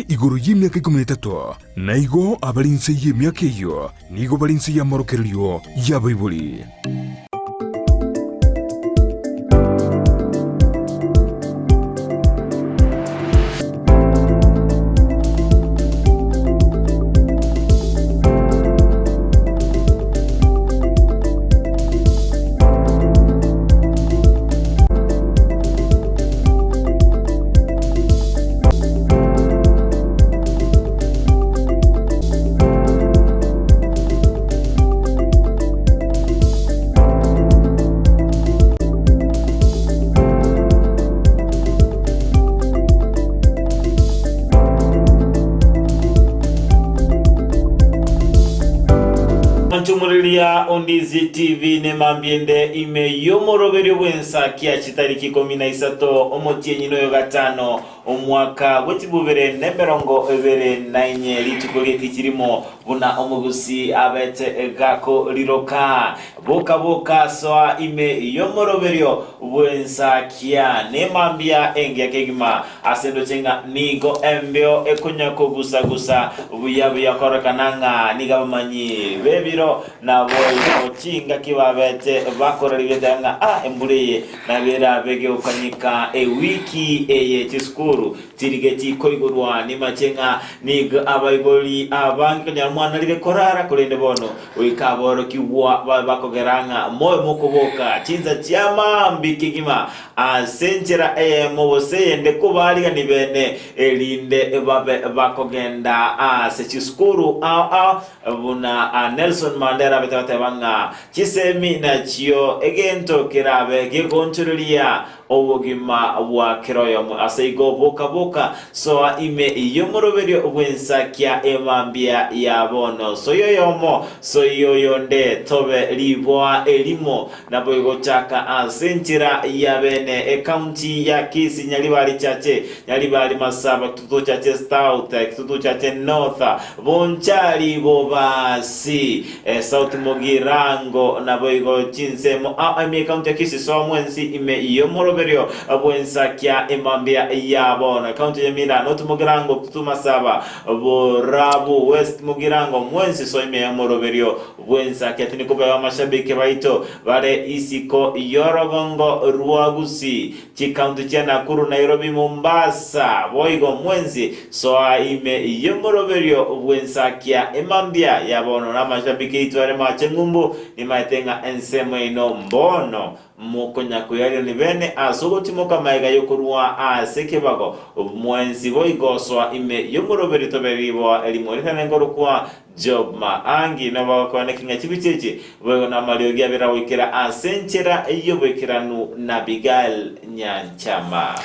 iguru y'imyaka 13 na igo abarinse y'imyaka iyo nigo barinse y'amorokerio ya Bible. Murilia Ondizi TV ne mambiende ime yomoroberi wensa kia chitariki 13 omotie nyino yo gatano omwaka wetibubere neberongo ebere nainye litukuri kirimo buna omugusi abete gako liroka boka soa ime yomoroberio wensa kia ne mambia engia kegima asendo chenga nigo embeo ekonyako gusa buya korakananga nigabamanyi bebiro na boyo chinga kibabete bakorerigedanga embuleye na bera bege ukanyika wiki eye tiskuru tirigeti koigurwa ni machenga nig abaiboli abangi nyamwana lire korara kulende bono wikaboro kiwa bakogeranga moyo mukuboka chinza chiama mbikigima asenjera mobose ende kubaliga ni bene elinde bakogenda sechiskuru buna Nelson Mandela betatebanga chisemi na chio egento kirabe gegonchulia obugima wa kiroyo asaigo boka soa ime yomoroberio wensa kia emambia ya bono soyoyonde tobe liboa elimo na boigo chaka asenjira ya bene county ya Kisi nyalibali chache nyalibali Masaba tutu chache South tutu chache North bonchali bobasi South Mogirango na boigo chinsemo ame county ya Kisi so mwensi ime yomoroberio wensa kia emambia ya bono county ya Mila North Mogirango tutu Masaba Borabu West Mogirango mwensi so ime yomoroberio wensa kia tinikuba wa mashabiki baito bare isiko Yorogongo Ruagusi chikaunti cha Nakuru Nairobi Mombasa boigo mwenzi soa ime yomoroberio wensa kia emambia ya bono na mashabiki itware machengumbu ni maetenga ensemo ino mbono mukonya kuyari ni bene asogotimoka maiga yokurua sekebago mwenzi boigo soa ime yomoroberio toberibo elimorita ngorukwa Job Maangi na bakwane kinga chibicheche wewe na maliogia bera wikira asenchera iyo wikiranu na Bigal Nyanchama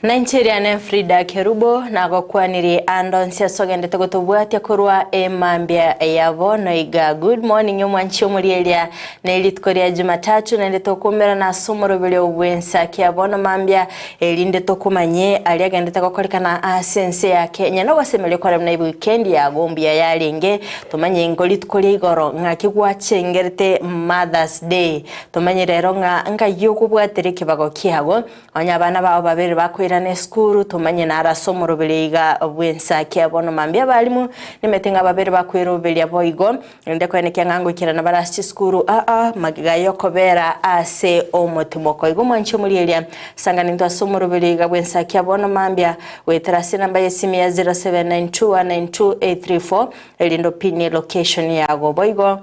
Nigeria ne Frida Kerubo na gokwaniri andonsia sogende tegotobwate kurwa emambia yabo noiga good morning yomwanchi omurielia na elitkoria Jumatatu na ndetokumera na somorobele obwensa kiabono mambia elinde tokumanye aliagende tegokolikana asense ya Kenya no wasemele kwa na weekend ya gombia yalenge tumanye ngolitkoria igoro ngakigwa chengerete Mother's Day tumanye rero nga yokubwatere kibago kiago onyabana bao babere bakwira ne skuru tumanye na rasomorobeliga bwensa kiabono mambia balimu nimetenga babere bakwira belia boigo ndeko ene kyangango kirana barasti skuru magiga yokobera ase omotimoko igo mwancho mulielia sangani ndo somorobeliga bwensa kiabono mambia wetrasi namba yesimi ya 0792192834 elindo pini location yago boigo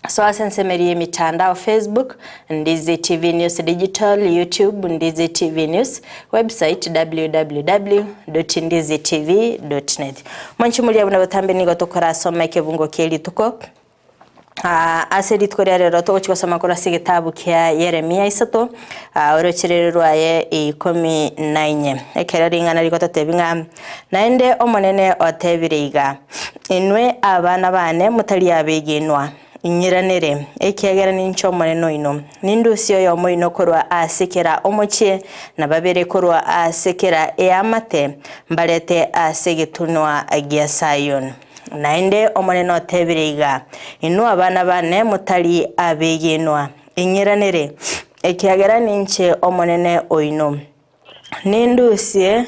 so asensemerie mitandao Facebook Ndizi TV News Digital, YouTube Ndizi TV News, website www.ndizitv.net. Mwanchumulia unabatambe nigo tokora soma kevungo kieli tuko aseri tkoria rero to chikosoma kora sigitabu kia Yeremia isato orochirerwa ye 19 ekeraringa nariko totebinga naende omonene otebiriga inwe abana bane mutali abegenwa inyiranire ekiagera nincho moneno ino nindusiyo yo moino korwa asekera omochie na babere korwa asekera eamate mbalete asegetunwa agia Zion naende omoneno tebiriga inu abana bane mutali abegenwa inyiranire ekiagera ninche omonene oino nindusiye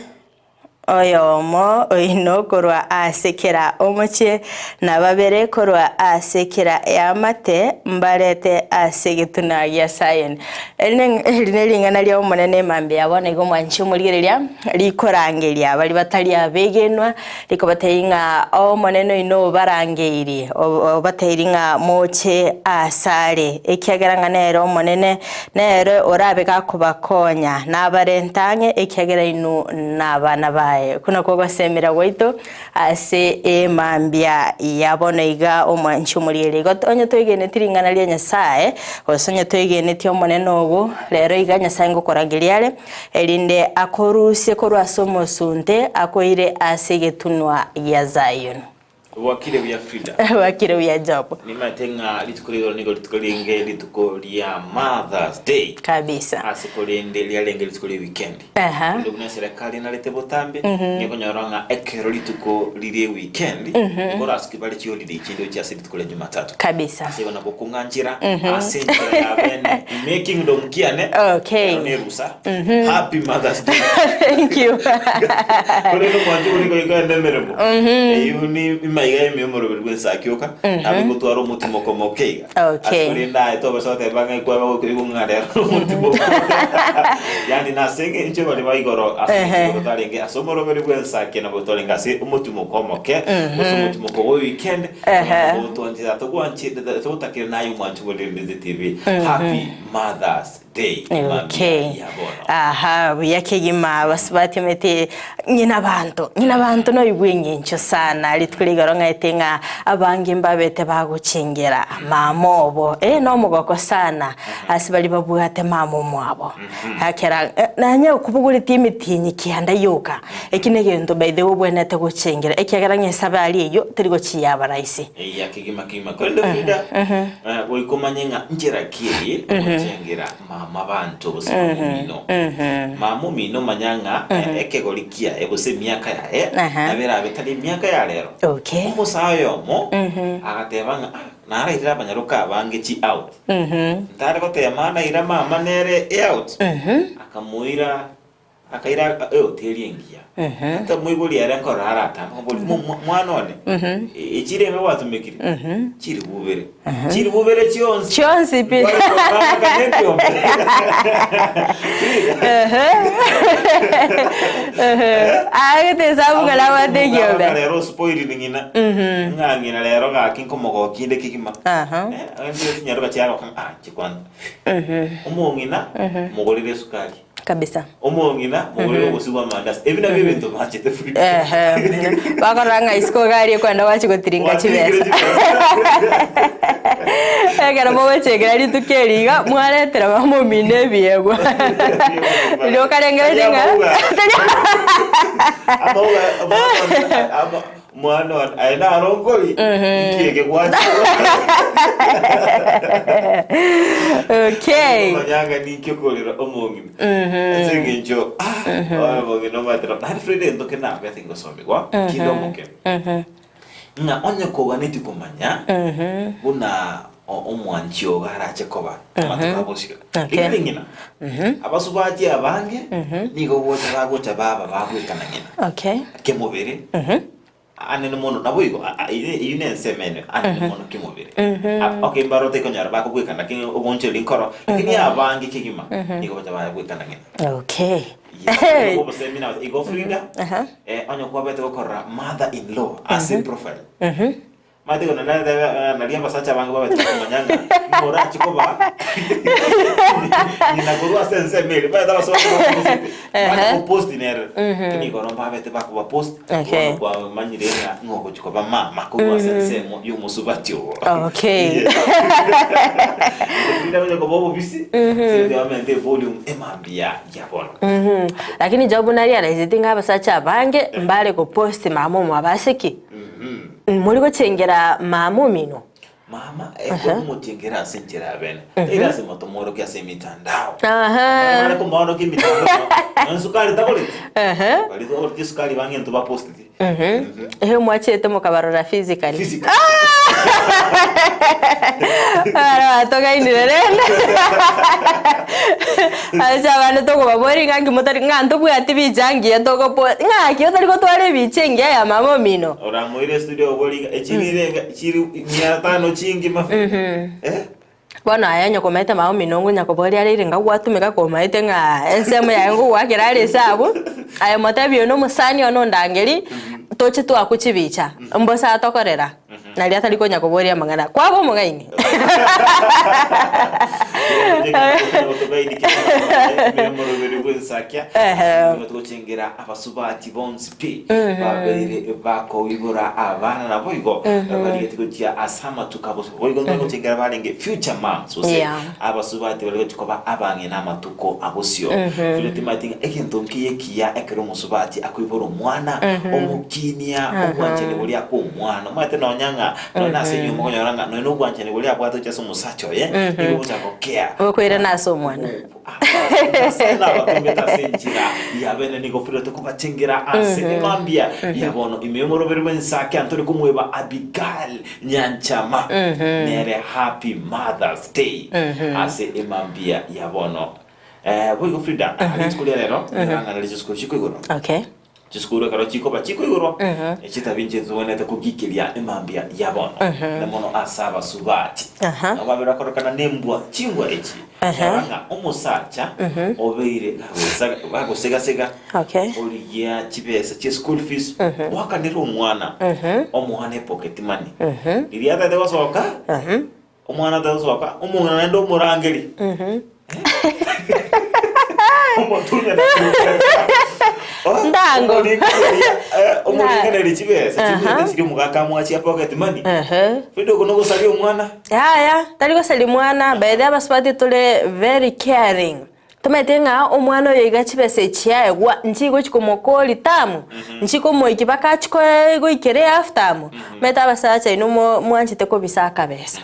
oyomo oino korwa asekera omoche na babere korwa asekera yamate mbarete asegetuna ya sayen elinelingana lya omonene mambe yabona igo mwanchi omurigereria likorangeria bali batali abegenwa likobateinga omonene ino barangeiri obateiringa moche asare ekiageranga nero omonene nero orabe gakubakonya nabarentange ekiagera ino nabana bae kuna kwa semera waito ase emambia yabona iga omwanchi omuriere gotonye toigene tiringana lya nyasaye osonye toigene ti omonene obo rero iga nyasaye ngokorangiriare elinde akorusie korwa somo sunte akoire ase getunwa ya Zion wakire vya Frida wakire vya Job ni matenga litukolero nigo litukolinge litukolia Mother's Day kabisa asikolende lyalenge litukole weekend ndio kuna serikali nalete botambe niko nyoranga ekero lituko lile weekend ngora asikibali chiyo lile chindo cha situkole Jumatatu kabisa sio na bokunganjira asenjira ya bene making ndo mkiane okay ne rusa happy Mother's Day thank you kole no mwanji uri ko ndemeremo yuni iga memoro belwensa kyoka abigutwara umutima komokeiga akurinda etoba sote banga kwa ngare umutima yani nasenge inche bali baigoro asenge talenge asomoro belwensa kena botolenga se umutima komoke umutima ko weekend botonjira togwanchi totakira nayo mwanchi bolende TV happy Mother's Day okay aha yakegima basubati mete nyina bantu no ibwenyencho sana litkuligaro ngaitenga abange mbabete bagucengera mamobo no mugoko sana asibali babuhate mamo mwabo hakera nanye kubugura timitinyi kihanda yoka ekinegendo by the obwenete gucengera ekyagara nyesaba ali yo tirigo chiyaba raisi yakegima kima kwenda Frida woikomanyenga njera kiye gucengera mabantu busimino mamumino manyanga ekegolikia ebose miaka yae nabera betali miaka ya lero okay umusayo mo agatebanga naraira abanyaruka bange chi out ntare kote mana ira mama nere out akamuira akaira oteliengia ata muibuli ara nkora ata mwana one echire nga watumekire chiri bubere chionsi pi agete sabu ngala wadegyo be lero spoil ningina ngangina lero ga kinkomogo kinde kikima ndio nyaruka cyaro kan chikwana umongina mugorire sukari kabisa omongina mugorire gusibwa mandas ebina bibento machete Frida bakaranga isko gari kwanda wachi gotiringa chibesa egera mowe chegera litukeriga mwaretera bamo mine biegwa ndio karengera jenga mwana aina arongoli ikiege kwacha okay manyanga nikyokolera omongina asengenjo omongina matra na Frida ndoke na bethe ngosomegwa kindomoke na onye ko ganeti kumanya una omwanchio garache koba matukabosira ikingina abasubaje abange nigo bote bagocha baba bagwekana ngina okay kemubere anene mono nabuigo ine semene anene mono kemubere okay barote konyara bakugwekana kingi obonche linkoro lakini abange kigima nigo bote bagwekana ngina okay Obo semina igo Frida onyo kwa bete gukora mother in law as a profile mate gona na liamba sacha bango baba kumanyanga mora chikoba ninagorwa sense mail ba daba so ba post dinero kini gona baba te ba ku post kwa manyirena ngoko chikoba mama ko sense mo yumusubatyo okay ndio ndio bobo bisi ndio amente volume emambia yabona lakini job nari arazitinga abasacha bange mbale ko post mama mu abasiki muri go cengera mamu mino mama kumutengera asenjera bene ira se motomoro kya se mitandao mara kumbaona ki mitandao nsukari tabole bali do disukari bangi ntuba post mwachete mukabarora physically Ara toka inirerenda. Acha bana toko babori ngangi motari nganto bwati bijangi toko po. Ngaki otari ko tware bicenge ya mama mino. Ora moire studio bori echirirenga chiri 500 chingi mafu. Bona ayanyo komete mama mino ngunya ko bori ari ringa gwatumika ko maite nga ensemo ya ngo wakira ari sabu. Ayo motabi ono musani ono ndangeri. Toche tu akuchibicha. Mbosa atokorera. Na lia tali konya ko bori amangana. Kwabo mugaini. Tugochengera abasubati bonsi pe babere bako wibura abana na boygo bari tugotia asama tukabose boygo tugochengera barenge future man so se abasubati bari tukoba abange na matuko abosio fileti matinga ekentonkiye kiya ekero musubati akwibura omwana omukinia omwanchene boli akomwana mate no nyanga no nase nyumo konyoranga no gwanchene boli abwato chaso musacho ibo butakokea okwira naso omwana sana batumeta senjira yabene niko filote kubacengera ase mambia yabono imemorobere mensake antore kumweba Abigail Nyanchama nere happy Mother's Day ase emambia yabono boygo Frida alitskulia lero ngana alitskulia chiko okay Chiskuru karo chiko ba chiko iguro echita binje zuone ta kugikilia emambia yabono na mono asaba subati ababira korokana nembwa chingwa echi nga omusacha obeire bagosega sega oliya chibesa che school fees wakanira omwana omwana pocket money iriata de wasoka omwana de wasoka omwana ndo murangeli omotunya ndango omulingana lichibesa chiri mugaka mwachi ya pocket money fido kuno kusali omwana tali kusali mwana baadhi abasubati tule very caring tumetenga omwana oyo igachibesa echiaegwa nchigo chikomokoli tamu nchiko moikibaka chiko ego ikere aftamu meta abasacha ino mwanchite ko bisaka besa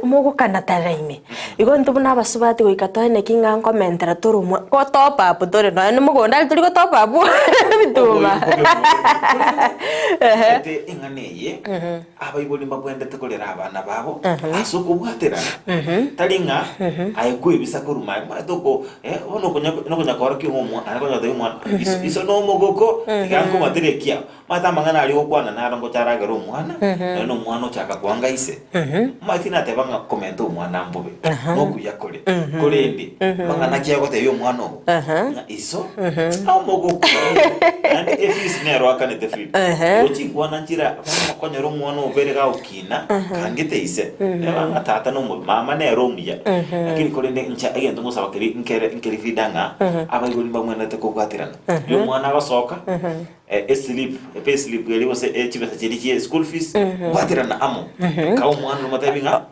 mugo kanataraime igo ntubuna abasubati goikatoene kinga komentera turumwa ko top up tore no mugo ndali turi ko top up bituma inganeye abayiboli mbagwende tekolera abana babo asuko bwatera talinga ayekwe bisakuruma madoko ono kunya kora ki homo anakonya de mwana iso no mogoko ganko materekia mata mangana ali okwana narango charagero mwana no mwana chaka kwanga ise matina tebanga komento mwana mbobe nokuya kole kolendi mangana kiago te yo mwana iso au mogoko and if is nero akane te fit ochi kwana njira makonya ro mwana obere ga ukina kangite ise banga tata no mama nero muya lakini kolende ncha agento musaba keri nkeri fidanga abayiboli mbamwana te kokwatirana yo mwana basoka pay slip gari wose chibesa chiri school fees kwatirana amo ka mwana matabinga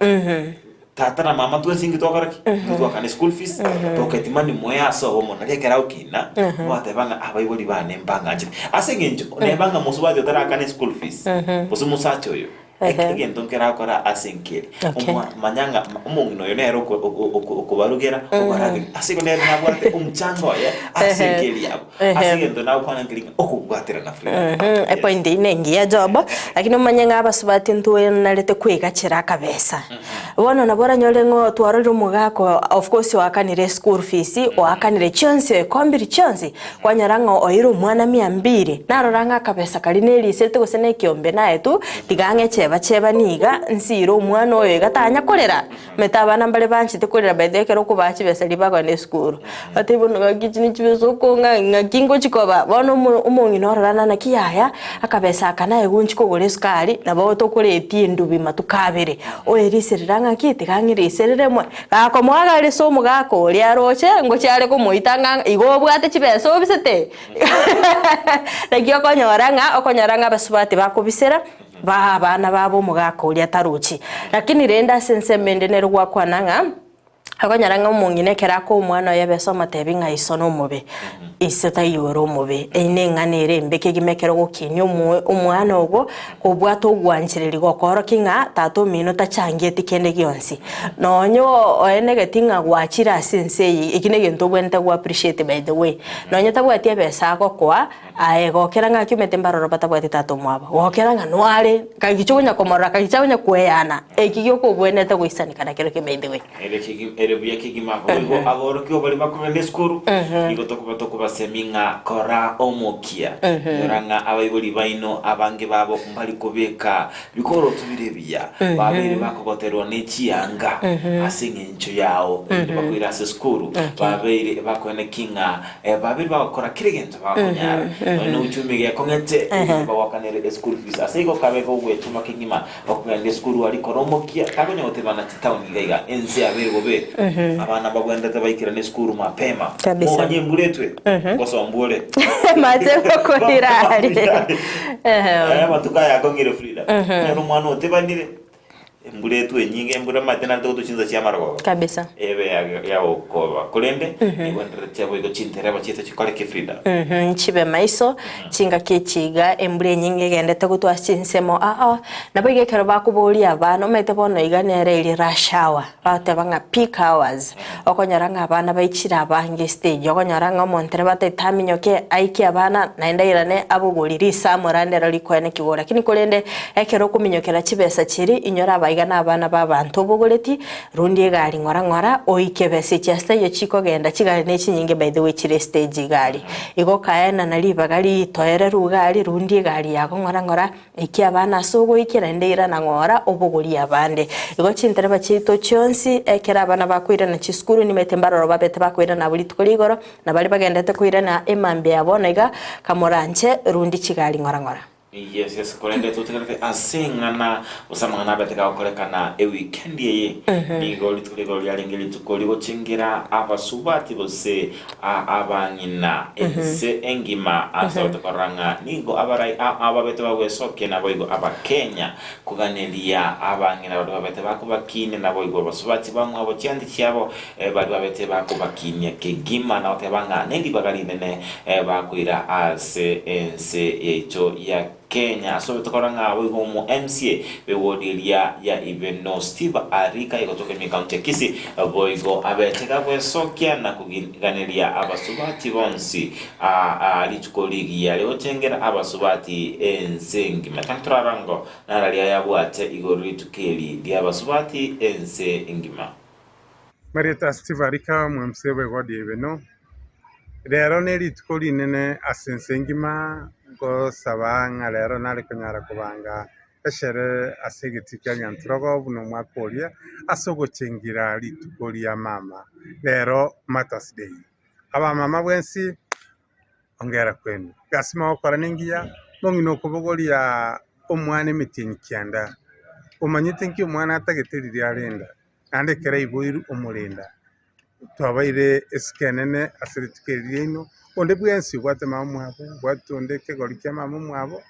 tata na mama tu singi tokaraki tu akane school fees pocket money moya so homo na kera ukina matabanga abayiboli bane mbanga nje asengenjo ne banga musubadi otara akane school fees musacho yo egento nkera akora asenkeri manyanga umungino yo nero okubarugera obarage asiko nero nabwate umchango ya asenkeri yabo asigento na ukwana ngiringa okugwatira na Frida point inengi ya job lakini manyanga abasubati ntuwe nalete kwiga chira kabesa bono nabora nyolengo twaroro mugako of course wakanire school fees wakanire chonse kombiri chonse kwanyaranga oiro mwana 200 naroranga kabesa kalineli sete gusene kiombe nae tu tigange bacheba niga nsiro umwana oyo gatanya kolera metabana mbale banchite kolera baidekero ko bachibesa libago ne school atibuno gakichini chibeso ko ngakingo chikoba bono umungi norana na kiyaya akabesa akana egunchi ko gore skali na bawo to koletie ndubi matukabere oeriseranga kiti kangiresereremwe gako mwaga leso mugako lyaroche ngo cyale ko moitanga igobwate chibeso obisete nakyo konyoranga basubati bakobisera bana babo mugako uli ataruchi lakini renda sensemende nerwa kwananga akonyaranga umungine kerako umwana yabesoma tebinga isono mube iseta yoro mubi ine nganire mbeke gimekero gokinyo umwana ogo kubwata ogwanchiriri gokoro kinga tato minota changie tikende gionsi nonyo oene getinga gwachira sense ikine gento bwente gwa appreciate by the way nonyo tabwatie pesa gokwa gokera nga kyumete mbaroro batabwate tato mwaba gokera nga nware kagichunya komora kagichunya kweana ekigyo kubwenete goisani kana kero ke by the way ere buya kigima ko agoro kyo bali bakubende skuru nigo tokuba seminga kora omokia yoranga abayibuli baino abange babo mbali kubeka bikoro tubirebiya babere bakogoterwa n'ekiyanga asinga encho yawo bakwira se skuru babere bakone kinga babere bakora kirigento bakonyara no uchumi ya kongete bawakanere skuru fees asigo kabeko gwetuma kingima bakubende skuru ali koromokia kagonye otebana town iga enzi abere bobe abana bagwenda tabaikira ne skuru mapema mubanye mbuletwe koso mbule mateko kohirari matuka yakongire Frida yano mwana otebanire mbuletwe nyinge mbura matena ndo tuchinza cyamarago kabisa ebe ya okoba kulende igondere cyabo igo cintereba cyita cikore ke Frida chibe maiso cinga kechiga embure nyinge gendete gutwa cinsemo nabige kero bakubuli abana mete bono iganere iri rashawa batebanga peak hours okonyaranga abana baichira abange stage okonyaranga montere batetaminyoke aiki abana naenda irane abuguliri samurandera likwene kigora kini kulende ekero kuminyokera chibesa chiri inyora baigana abana babantu buguleti rundi gari ngora oikebese cyasta yo chiko genda kigari nechinyinge by the way chire stage gari igo kaena naliba gari toere rugari rundi gari yako ngora iki abana sogo ikira ndeira na ngora obuguli abande igo chintere bachito chonsi ekera abana bakwira na chiskuru nimete mbaroro babete bakwira na buli tukoligoro na bali bagendete kwira na emambe abonega kamoranche rundi chigari ngora yes kolende tutekate asingana usamana bateka okolekana e weekend ye ni goli tukoligoro yalengeli tukoligo chingira abasubati bose abangina ense engima asotokoranga nigo abarai ababete bagwesoke naboigo abakenya kuganelia abangina babete bakubakine naboigo basubati bamwe abo cyandi cyabo bali babete bakubakine kegima na otebanga nendi bagalinene bakwira ase ense echo ya Kenya so bitokoranga abo mu MCA bewodilia ya Ibeno Steve Arika ikotoke mi county Kisi boigo abeteka kwesokia na kuganilia abasubati bonsi alitukoligia leo chengera abasubati ensengi matantrarango naralia yabwate igori tukeli dia abasubati engima Marieta Steve Arika mu MCA bewodi Ibeno rero neri tukoli nene asensengima ko sabanga rero nari kunyara kubanga eshere asegetika nyantrogo buno mwakolia asogo chengira litukolia mama rero Mother's Day aba mama bwensi ongera kwenu gasima okora ningia mongino kubogolia omwana mitinyi kyanda umanyite nki omwana atageteriri arenda ande kere iboiru omulinda twabaire eskenene asiritikirino onde bwensi bwate mamwabo bwatonde kegori kya mamwabo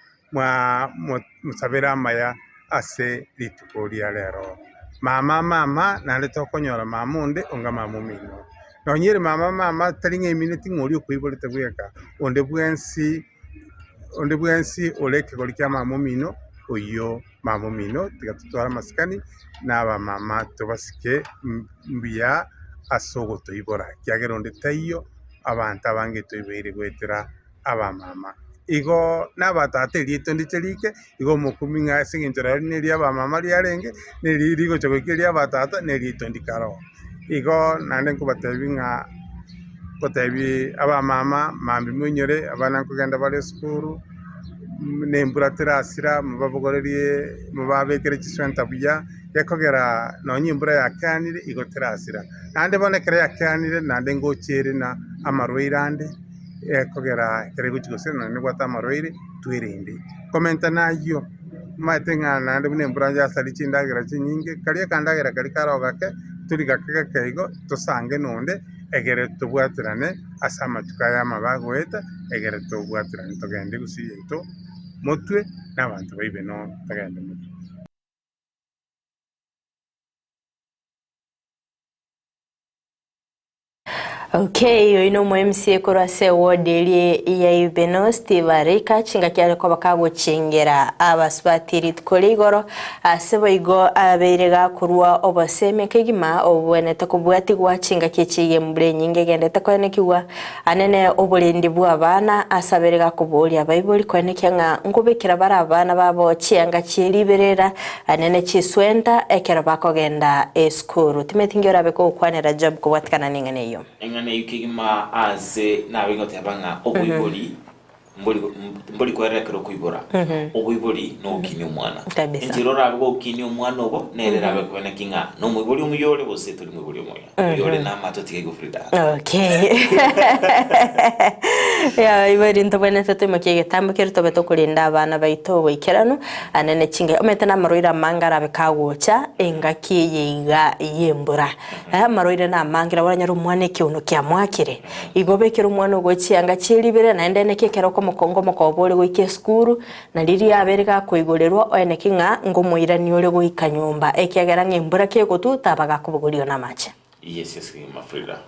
musabira maya ase litukolia lero mama nale tokonyora mamunde onga mamumino nonyere mama talinga minute ngori okuibolete bweka onde bwensi oleke gori kya mamumino oyo mamumino tigatutwara maskani naba mama tobasike mbia asogo toibora kyageronde tayo abantu abange toibeire gwetera abamama igo nabatate lito ndicherike igo mukuminga singinjora neli abamama lyarenge neli ligo chokekeli abatata neli tondikaro igo nande kubatabinga kotabi abamama mambi munyore abana kugenda bale skuru nembura terasira mubabogorerie mubabekere kiswenta buya yakogera nonyimbura yakanire igo terasira nande bonekere yakanire nande ngochere na amaroirande yakogera kere guchigose nane gwata amaroire twirinde komenta nayo matenga nande nembura ya sali chindagira chinyinge kali kandagera kali karogake turi gakega keigo tosange nonde egere tubwatirane asama tukaya mabagweta egere tubwatirane togende gusiyento mutwe n'abantu baibe no tagende mutwe Okay, yo ino MCA kurase wodeli ya Ibeno Steve Arika chinga kyale ko bakagucengera abasbatiri tkoligoro asebo igo aberega kurwa obaseme kegima obwene takubwati gwa chinga kyechiye mbule nyinge gende takwene kiwa anene obulendi bwa abana asaberega kubolya Bible kwene kyanga ngubikira bara abana babo cyenga cyeliberera anene chiswenta ekera bakogenda eskuru timetingira beko kwanera job kubwatikana ningane yo engane yukigima aze nabengote abanga obuyiboli mboli kwerekero kuibora obuyiboli no kinyo mwana enjirora abo kinyo mwana obo nerera bakubana kinga no muyiboli umuyole bose tuli muyiboli umoya yole na mato tigego Frida. Okay. Ya ibari ntobene teto makege tambukero tobeto kulinda abana baito boikerano anene chinge ometana maroira mangara bekagocha engaki yiga yembura maroira na mangira baranyaro mwane kiuno kya mwakire igobekero mwana ogochi anga chilibere na ndene kekero ko mukongo mukobole goike skuru na riri abereka kuigorerwa oene kinga ngomuira ni ole goika nyumba ekiagera ngembura kego tu tabaga kubugurio na mache. Yes, Frida.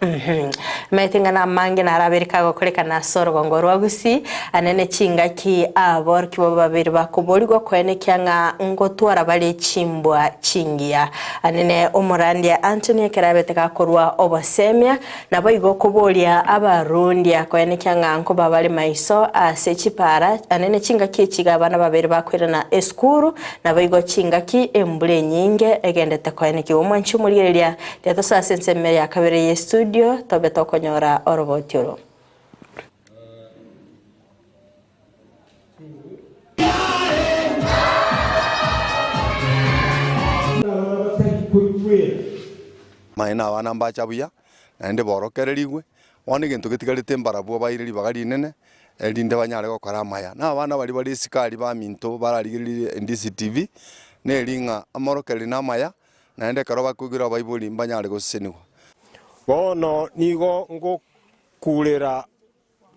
Metinga na mange na araberika gokoreka na soro gongorwa gusi anene chinga ki abor kibo babiri bakuboligwa kwene kyanga ngotwara bali chimbwa chingia anene umurandia Anthony kerabeteka korwa obasemya nabo igo kubolya abarundi kwene kyanga nko babali maiso asechipara anene chinga ki chiga bana babiri bakwira na eskuru nabo igo chinga ki embule nyinge egendete kwene ki omwanchi mulyelia teto Semeri akabereye studio tobeto konyora orobotyoro. Maina wana mbacha buya naende borokererigwe wone gintu gitigarite mbarabu bayiriri bagari nene elinde banyare gokora maya na abana bali bali sikali ba minto bararigirire NDC-TV ne linga amorokeri na maya naende karoba kugira Bible mbanyare gosenigwa bono nigo ngo kulera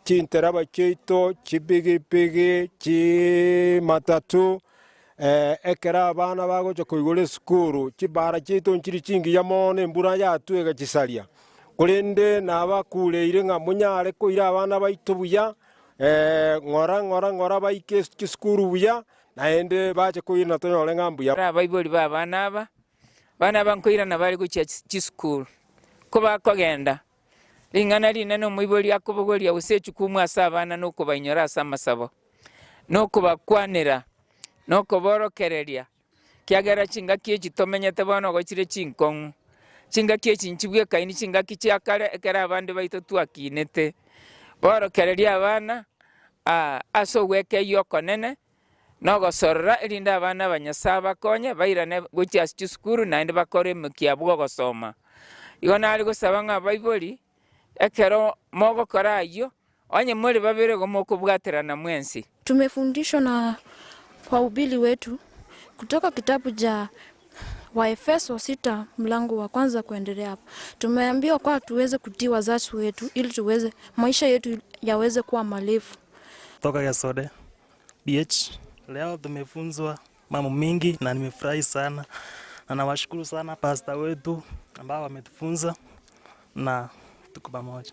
cinteraba cito cibigipigi ci matatu ekera abana bagocha kuigure skuru cibara cito nkiri cingi ya mone mbura yatwega cisaria kulinde nabakuleire nga munyare kuira abana baito buya ngora baike skuru buya naende bache kuina tonyole ngambuya Bible ba bana bankoira na bali kucha skuru kuba kogenda lingana linene omwiboli akobogoli awusechu kumwasa abana nuko banyora asamasabo nuko bakwanira nuko borokereria kyagera chinga kiechi tomenyete bana gochire chinkongu chinga kiechi nchibwe kaini chinga kichi akare ekera abande baito twakinete borokereria abana aso weke yoko nene nogo sorra elinda abana banyasaba konye bairane gochi asukuru naende bakore mukiabwo gosoma igona ali gusaba nga Bible ekero mogo korayo onye muri babere gomoko bwaterana mwensi. Tumefundishwa na wahubiri wetu kutoka kitabu cha Waefeso 6 mlango wa kwanza kuendelea hapo. Tumeambiwa kwa tuweze kutii wazazi wetu ili tuweze maisha yetu yaweze kuwa marefu. Toka Gasode BH leo tumefunzwa mambo mingi na nimefurahi sana na nawashukuru sana pastor wetu ambao wametufunza na tuko pamoja.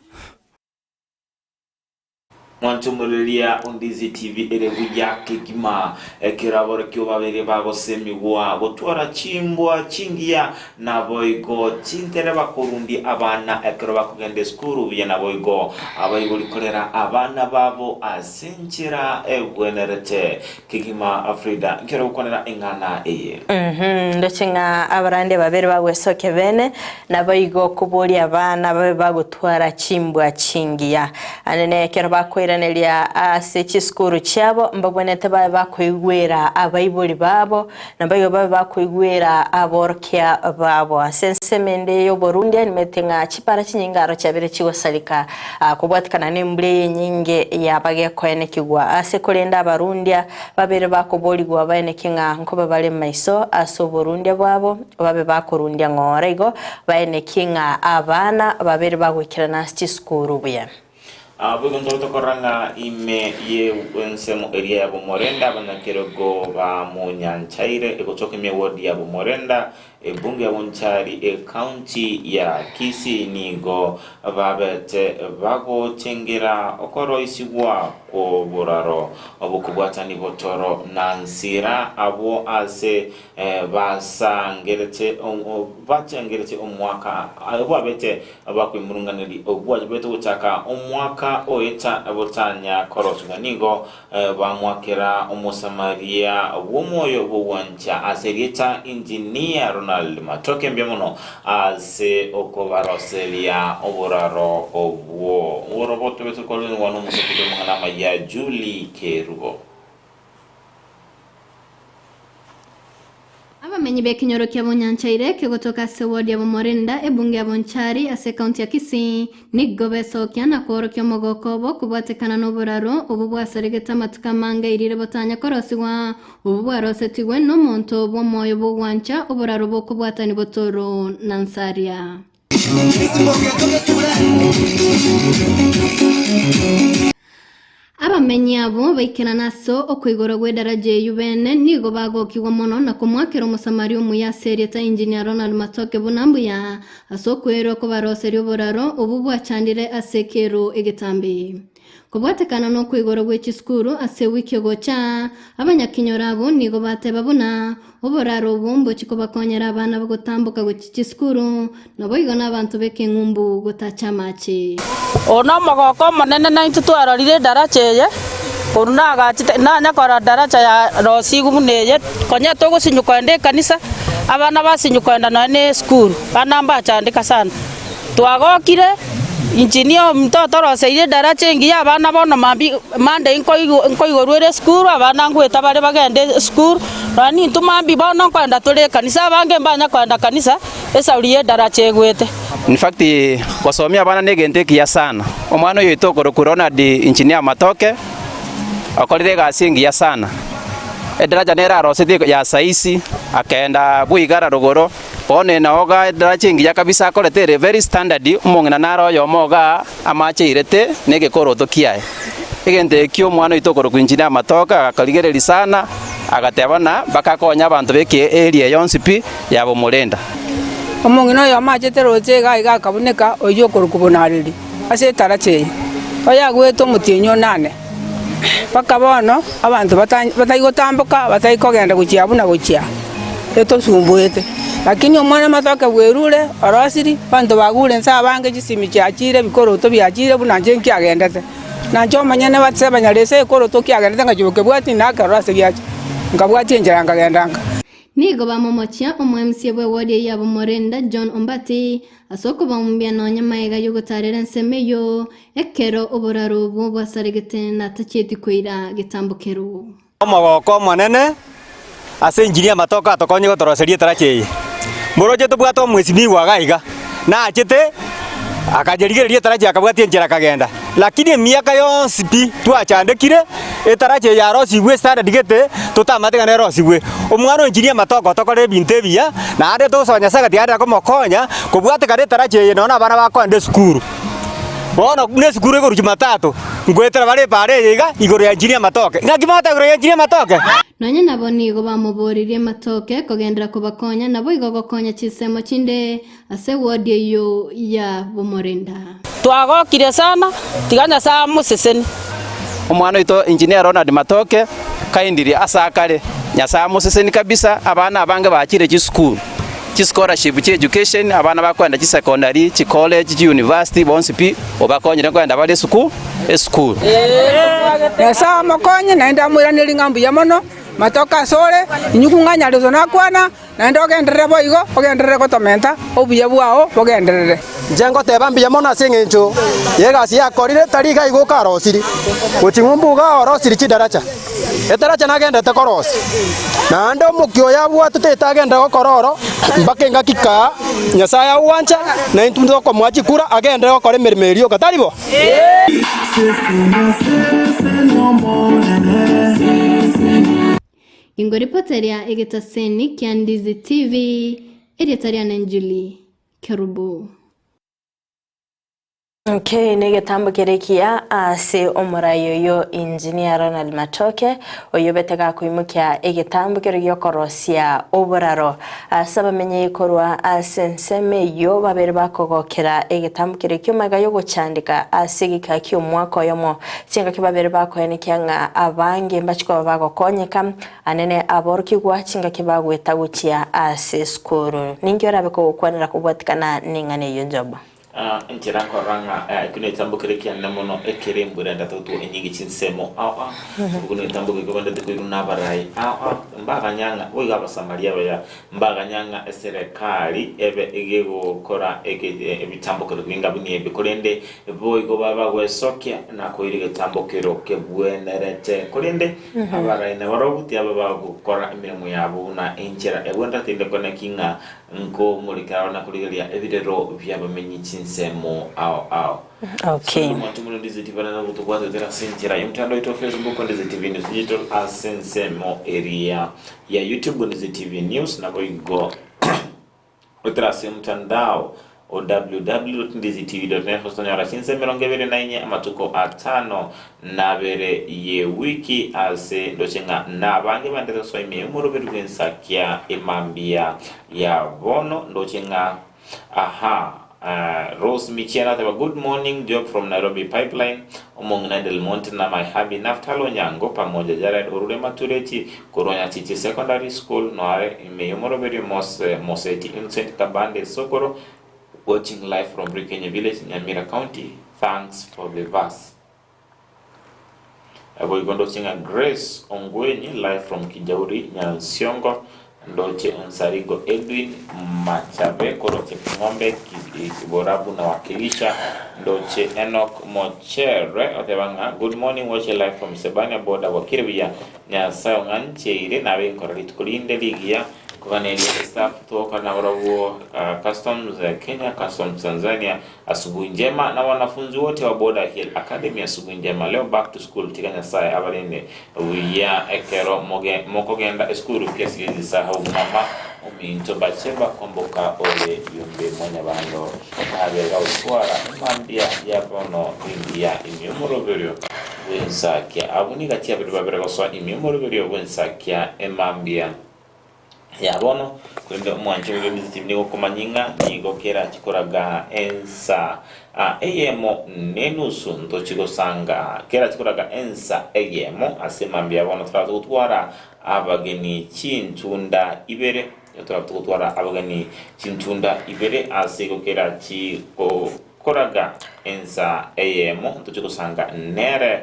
Mwanchumulilia Ondizi TV erebuya kigima kirabore kyo babere bagosemigwa gotwara chimbwa chingia naboigo chintere bakurundi abana ekero bakugende skuru bya naboigo abayibuli kolera abana babo asenchira egwenerete kigima Afrida kero konera engana eye ndochenga abarande babere bagwesoke bene naboigo kubuli abana babe bagutwara chimbwa chingia anene kero bakwira nelia asechi skuru chabo mbabonete babe bakwigwera abayibuli babo nabayo babe bakwigwera aborkia babo asensemende yo Burundi nimetenga chipara chinyingaro chabere chigosalika kubwatikana nembule nyinge yabage kwene kigwa asekolenda abarundia babere bakoboligwa bane kinga nko babale maiso aso Burundi bwabo babe bakorundia ngorego bane kinga abana babere bagwikirana skuru buya. Bugo ndoto koranga ime ye wensemo area ya Bomorenda bana kerogo ba munyanchaire egochoke me wodi ya Bomorenda ebunge ya Bonchari county ya Kisii nigo babete bagochengera okoroisigwa ko buraro obukubwatani botoro nansira abo ase basangerete bachengerete omwaka abo abete abakwimurunganiri obwa bete utaka omwaka oeta abotanya koroswa nigo bamwakera omusamaria womoyo bwancha aserieta engineer Ronald Matoke mbyamono ase okobaroselia oboraro obwo oroboto beto koleni wano musokide mwanama ya Julie Kerubo. Abamenyi b'ekinyoro kya Bonyanchaire kutoka seward ya Bomorenda ebunge ya Bonchari ase county ya Kisii nigo besokya na korokya mogokobo kubwatekana n'oburaro obu bwaseregeta amatuka manga irire botanya korosiwa obu bwarosetigwe n'omuntu bw'omwoyo bw'ogwancha oburaro bw'okubwatani botoro nansaria. Abamenyi abo baikena naso okwigoro gw'edaraja y'ubene nigo bagokiwa mono na kumwakira omusamari omuyaseri eta engineer Ronald Matoke bunambuya asokwero ko baroseri oboraro obu bwachandire asekero egetambi kubwatekana no kwigoro gw'ekisukuru ase wiki gocha abanyakinyoro abo nigo bateba buna oboraro bombo chikobakonyera abana bagotambuka gw'ekisukuru nabo igo n'abantu bekengumbu gotachamache ono mogoko monene na intutwarorire daraja ye kurunaga nanya kora daraja ya rosigu muneye konya togusinyuka ende kanisa abana basinyuka enda ne school bana mbachandika sana twagokire engineer mtoto roseire daraja ngiya abana bono mambi mande inkoigorwere school abana ngweta bare bagende school rani ntumambi bono kwenda tuli kanisa bange mbanya kwenda kanisa esauriye daraja egwete. In fact, kusomea bana negente kia sana. Omwana oyo itokoro kurona di engineer Matoke akolire gasingi ya sana. Edaraja nera roseti ya saisi akaenda buigara rugoro pone naoga edaraja ngi ya kabisa akoletere very standard umongena naro yo moga amache irete nege koro tokiae. Egente kyo omwana itokoro ku engineer Matoke akaligereri sana agatebana bakakonya abantu beke area yonsipi ya Bomorenda. Omongino yo majete roje ga kabuneka oyo korukubonariri ase tarache oya gweto mutinyo nane pakabono abantu batayigotambuka batayikogenda guchia buna guchia eto sumbuete lakini omwana Matoke bwerure orosiri bantu bagure nsa bange gisimi cyakire bikoro to byakire buna njenki agendete nanjo manyane batsebanyarese ikoro to kyagendete ngajuke bwati nakarase gyaje ngabwati njera ngagendanga nigo bamomochia omwemsie bwe wodi ya Bomorenda John Ombati asoko bamumbya nonya maega yogotarera nsemeyo ekero oboraro bwo bwasaregete na tacheti kwira gitambukero omogoko monene ase engineer Matoke atokonye gotoroserie tarache moroje tobwato mwesimi wagaiga na achete akajerigererie tarache akabwati njera kagenda lakini miaka yonsi pi twachandekire etarache ya rosi gwe standard gete tutamatega ne rosi gwe omwana engineer Matoke tokore binte bia na ande to sonya saga tiara ko mokonya kubwate kare tarache ye nona bana bakwande skuru bona ne skuru go Jumatatu ngwetera bare pare yiga igoro ya engineer Matoke ngakimata igoro ya engineer Matoke nonya nabo nigo bamuboririe Matoke kogendera kubakonya nabo igo gokonya chisemo chinde ase wodi yo ya Bomorenda twagokire sana tiganya saa museseni omwana ito engineer Ronald Matoke kaindiri asakale nyasa museseni kabisa abana abange bakire chi school chi scholarship chi education abana bakwenda chi secondary chi college chi university bonsipi obakonyere kwenda bali school Yasa makonye naenda mwiraniri ngambu ya mono Matoke sole inyukunganya lezo nakwana naenda ogenderere boigo ogenderere gotomenta obuya bwao ogenderere jengo tebambi ya mono asengencho yegasi yakorire tariga igoka arosiri uchingumbuga orosiri chidaracha etaracha nagenda tekorosi nando mukyo yabwa tutetagenda gokororo mbakenga kika nyasaya uwancha na intumdo ko mwachi kura agenda gokore mermerio kataribo Ingo reporter ya Egetaseni Kiandizi TV Editorial Julie Kerubo. Okay, negetambo kerekia ase omurayoyo engineer Ronald Matoke oyobetega kuimukia egetambo keregyo korosia oboraro asaba menye ikorwa asenseme yo babere bakogokera egetambo kerekyo magayo gochandika asigika kyo mwako yomo chenga kibabere bakoene kyanga abange mbachiko bagokonyeka anene aborkigwa chinga kibagweta guchia ase skuru ningyora beko kwanira kubwatikana ningane yonjoba Nchira koranga kune tambo kerekia namono ekere mburenda tutu enyingi chinsemo kune tambo kegobanda tukuna barai mbaga nyanga oiga basamaria baya mbaga nyanga serikali ebe egego kora ebitambo keruginga buni ebikorende boigo baba wesokia na koirige tambo kero kebwenerete korende abarai na barobuti ababa gukora imirimo yabo na enchira egwenda tinde konekinga nko mulika na kuligeria evidero byabamenyi chinsemo okay mwantumuni ndizi TV na kutukwaza tera sentira yomtando ito Facebook ndizi TV News Digital asensemo area ya YouTube ndizi TV News na boigo utera mtandao www.ndizitv.net hostonyara chinsemo ngevere na inye amatuko atano na bere ye wiki ase ndochenga na bange bandere so ime umurubiri kwensakia imambia ya bono ndochenga Rose Michiana have a good morning job from Nairobi Pipeline among Del Monte na my hubby Naftalo Nyango pamoja Jared Urule Matureti Koronya Chichi Secondary School noare imeyomoroberi Moseti Innocent Kabande Sokoro watching live from Brikenya Village, Nyamira County. Thanks for the verse. We're going to sing a Grace Ongweni live from Kijauri, Nyansiongo, Ndoche Nsarigo Edwin, Machabe, Koroche Ngombe, Kiborabu na wakilisha, Ndoche Enoch Mochere, Otebanga. Good morning, watch live from Sebania Boda Wakiribia, Nyasayo Ngancheire, Nawe Nkoralitu Kulinde Ligia, Kukanelia staff kutoka na warabu Customs Kenya, Customs Tanzania, asubuhi njema na wanafunzi wote wa Boda Hill Academy asubuhi njema. Leo back to school tiganya saa abalinde uya ekero mokogenda school pia sigizi sahau mama uminto bacheba komboka ole yumbe mwenye bando abega uswara mambia yapono india imyumoroberio wensakia abunika tia bidu babere so imyumoroberio wensakia emambia ya bono kwende mwancho niko kumanyinga nigokera chikoraga ensa eyemo nenusu ntochiko sanga kera chikoraga ensa eyemo asemambia bono twatwara abageni chintunda ibere twatwara abageni chintunda ibere asigokera chiko koraga ensa eyemo ntochiko sanga nere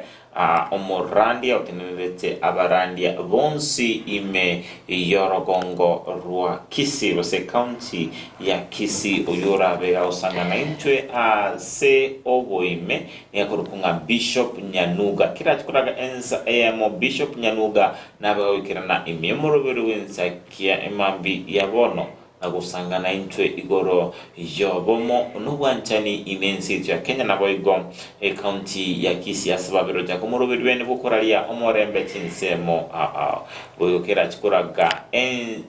omorandia utenelete abarandia bonsi ime yorogongo rua Kisi wase county ya Kisi uyora vega usanga na intwe se ogo ime ni akurukunga Bishop Nyanuga kira chukuraga ensa emo Bishop Nyanuga na vega wikira na ime moroberu wensa kia imambi ya bono agusanga na intwe igoro yobomo nuwanchani imensi ya Kenya na boigo county ya Kisi asababiro ja kumurubiri bene bukoralia omorembe chinsemo boyokera chikuraga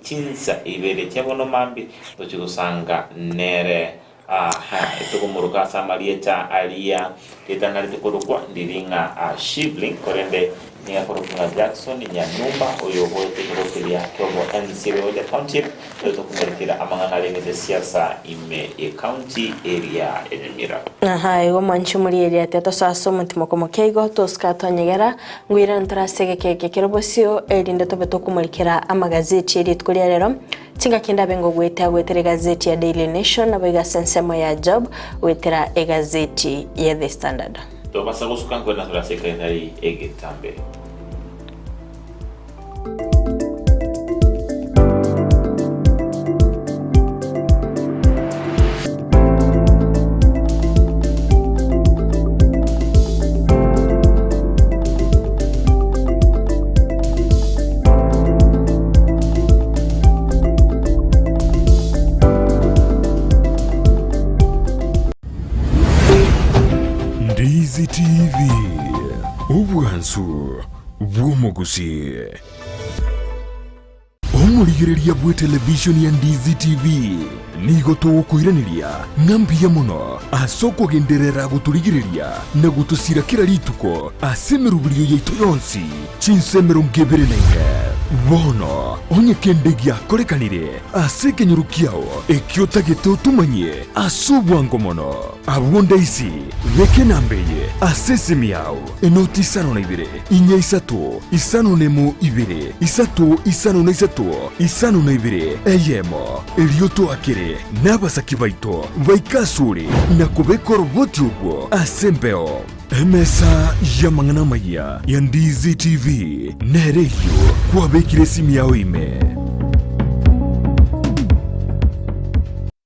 chinsa ibere chabono mambi tochigusanga nere etugumuruka samarieta alia tetana litikurukwa ndiringa shibling korende ninga kurukunga Jackson Nyanumba oyo bote kurukilia kyobo NCO the township to kumerikira amangana lengeze siasa ime county area Nyamira igo manchumuri area teto saso mutimo komokeigo toska nyegera ngwira ntrasege keke kirobosio edinde tobeto kumurikira amagazeti eri tkulia rero tinga kinda bengo gwetere gazeti ya Daily Nation nabiga sensemo ya job wetera egazeti ya The Standard to basa gusukango na tura secretary egetambe Ndizi TV ubwansu bw'omugusi omurigiriria bwe television ya Ndizi TV nigo tugukwiraniria ng'ambia muno asoko genderera guturigiriria na gutusira kira rituko asemerubirio yaitu yonsi chinsemero ngebere naire bono onye kende giakorekanire asekenyurukiao ekiotagete utumanye asubwango mono abwonda isi reke nambeye asesemiao enoti isano na ibere inya isatu isano nemu ibere isatu isano na isatu isano na ibere eyemo elioto akere n'abasaki baito baikasuri na kubekora uboti ubwo asembeo emesa ya mangana maya ya Ndizi TV nereyo kwa bekire simu yao ime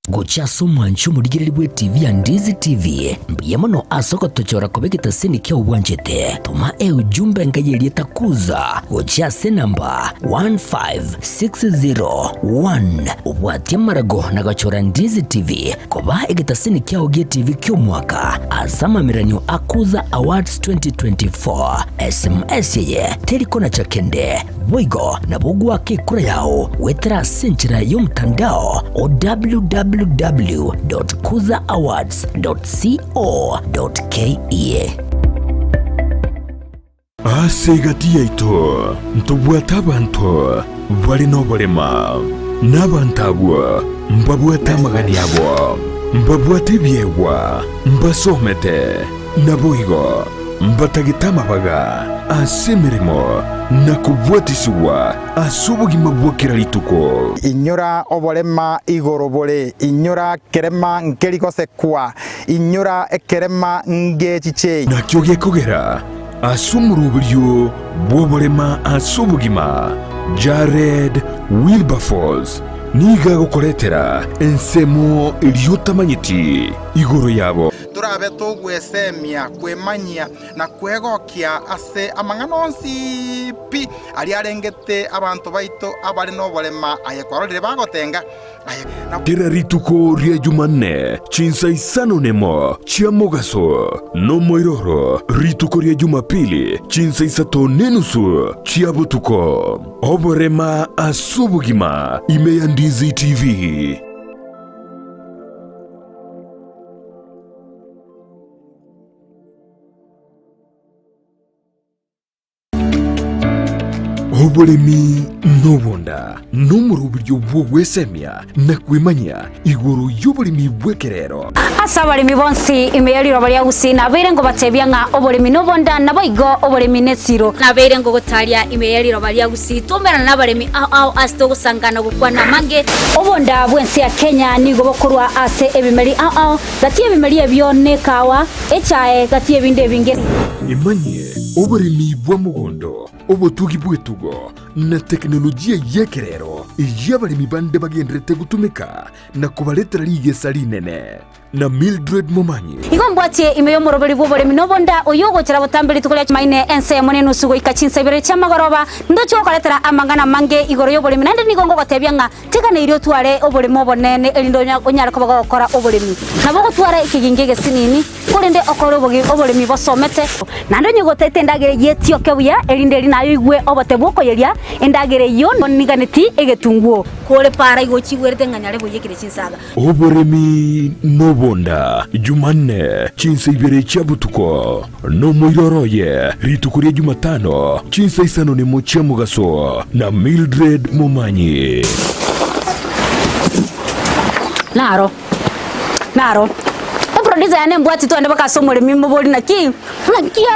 Gochaso mwancho murigiriri bwe TV ya Ndizi TV mbiye muno asoko tochora kubekita sini kya uwanjete tuma ujumbe ngayeli takuza gochase namba 15601 ubwatia marago na gachora Ndizi TV koba egita sini kya ugie TV kyo mwaka asama miranyo akuza awards 2024 SMS ye telikona chakende Boigo na bugu wake kura yao wetera senchira yomtandao o www.kuzaawards.co.ke asegati yaito ntubwata abantu bali nobolema n'abantabwa mbabwata magani yabo mbabwate byewa mbasomete naboigo mbatagitamabaga asemeremo nakubwatisiwa asubugima bwokera lituko inyura obolema igorobole inyura kerema nkelikosekwa inyura ekerema ngechiche nakyo gekogera asumuruburyo bwobolema asubugima Jared Wilberforce niga gukoretera ensemo iliotamanyiti igoro yabo turabe tugwesemia kwemanyia na kwegokia ase amanganonsi pi ali arengete abantu baito abali nobolema ayekwarorire bagotenga kira rituko ria Jumanne chinsa isano nemo chia mogaso no moiroro rituko ria Jumapili chinsa isato nenusu chia butuko oborema asubugima ime ya Ndizi TV. obolemi nobonda n'umuruburyo bw'ogwesemya na kwemanya iguru y'obolemi bwekerero asa abalemi bonsi imeyaliro balia gusina beire ngo batebya nga obolemi nobonda naboigo obolemi nesiro nabeire ngo gotalia imeyaliro balia gusitumera n'abalemi ao asto gusangana gukwana mange obonda bwensi ya Kenya nigo bokurwa ase ebimeri ao gati ebimeri ebyone kawa echae gati ebinde binge imanye obolemi bwa mugondo obotugi bwetugo na teknolojia yekerero y'abalemi bande bagendrete gutumika na kubaletera ligesa linene na Mildred Momanyi igombwatie imeyo moroberi bw'obolemi nobonda oyogochera butambiri tukolia maine ense monenu sugo ikachinsa ibere chamagoroba ndocho koletera amangana mange igoro y'obolemi nande nigongo gotebya nga tekana irio tware obolemi obonene elindo onyara kubaga gukora obolemi nabo gutwara ikiginge gesinini kurinde okoro obolemi bosomete nando nyogotete ndagere yetio kebuya elinde linayo igwe obote bwoko yeria endagere yo noniganeti egetunguo kole para igochigwerete nganyare boyekire chinsaga obolemi nobonda Jumanne chinsa ibere chia butuko no moiroroye rituko ria Jumatano chinsa isano nemo chia mugaso na Mildred Momanyi naro producer yane mbwati to ande bakasomole mimbo boli na ki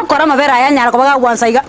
akora mabera yanyara ko baga gwansaiga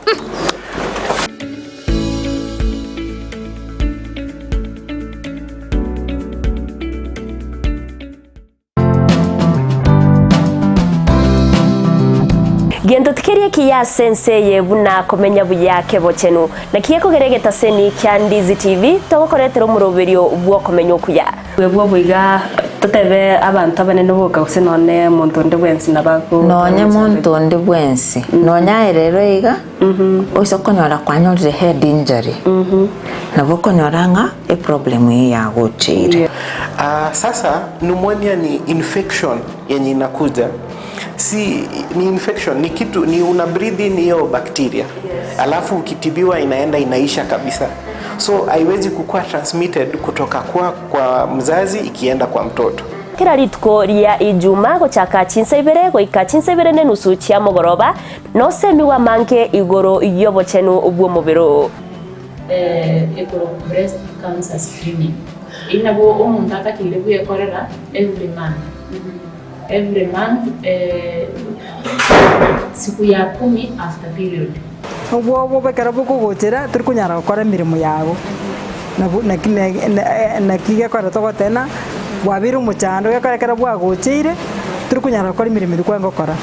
gendo tikerie kiya senseye buna komenya buyake bochenu na kiyeko geregeta seni kya Ndizi TV tokoretero muroberio ubwo komenya okuya webwo buiga tutebe abantu abanene boka kusinone muntu ndi bwensi nabago nonye muntu ndi bwensi nonya erero iga osokonyora kwanyolire head injury nabo konyoranga e problem ya gochire sasa pneumonia ni infection yenye inakuja si ni infection ni kitu ni una breathe in hiyo bacteria alafu ukitibiwa inaenda inaisha kabisa so haiwezi kukua transmitted kutoka kwa mzazi ikienda kwa mtoto. Kira rituko ria Ijuma gochaka chinsa ibere goika chinsa ibere ne nusu chia mogoroba no semiwa manke igoro yobochenu ubwo mubiro igoro breast cancer screening inabo umuntu atakire buyekorera every month siku ya 10 after period ubwo bekara buko gochera turi kunyara gukora mirimo yago na kige kora togotena wabiru muchando gakarekera bwagochire turi kunyara gukora imirimo dukwengo kora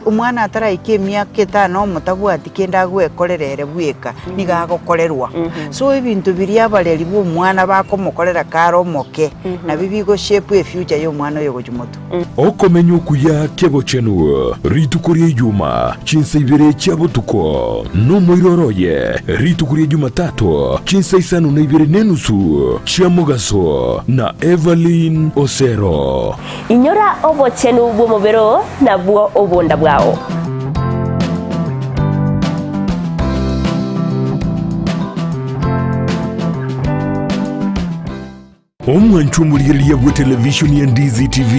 umwana ataraike myaka 5 mutabwati kenda gwekorerere bweka nigagokorerwa so ibintu biri abareri bwo mwana bakomukorera karo moke na bibigo shape e future yo mwana yo gojumoto okomenyo kuya kebo chenu ritukuri Juma chinsa ibere chabutuko no moiroroye ritukuri Juma 3 chinsa isano na ibere nenusu chiamogaso na Evelyn Osero inyora obo chenu bwo mobero na bwo obonda bwao omwanchomuliriria bwa televishoni ya Ndizi TV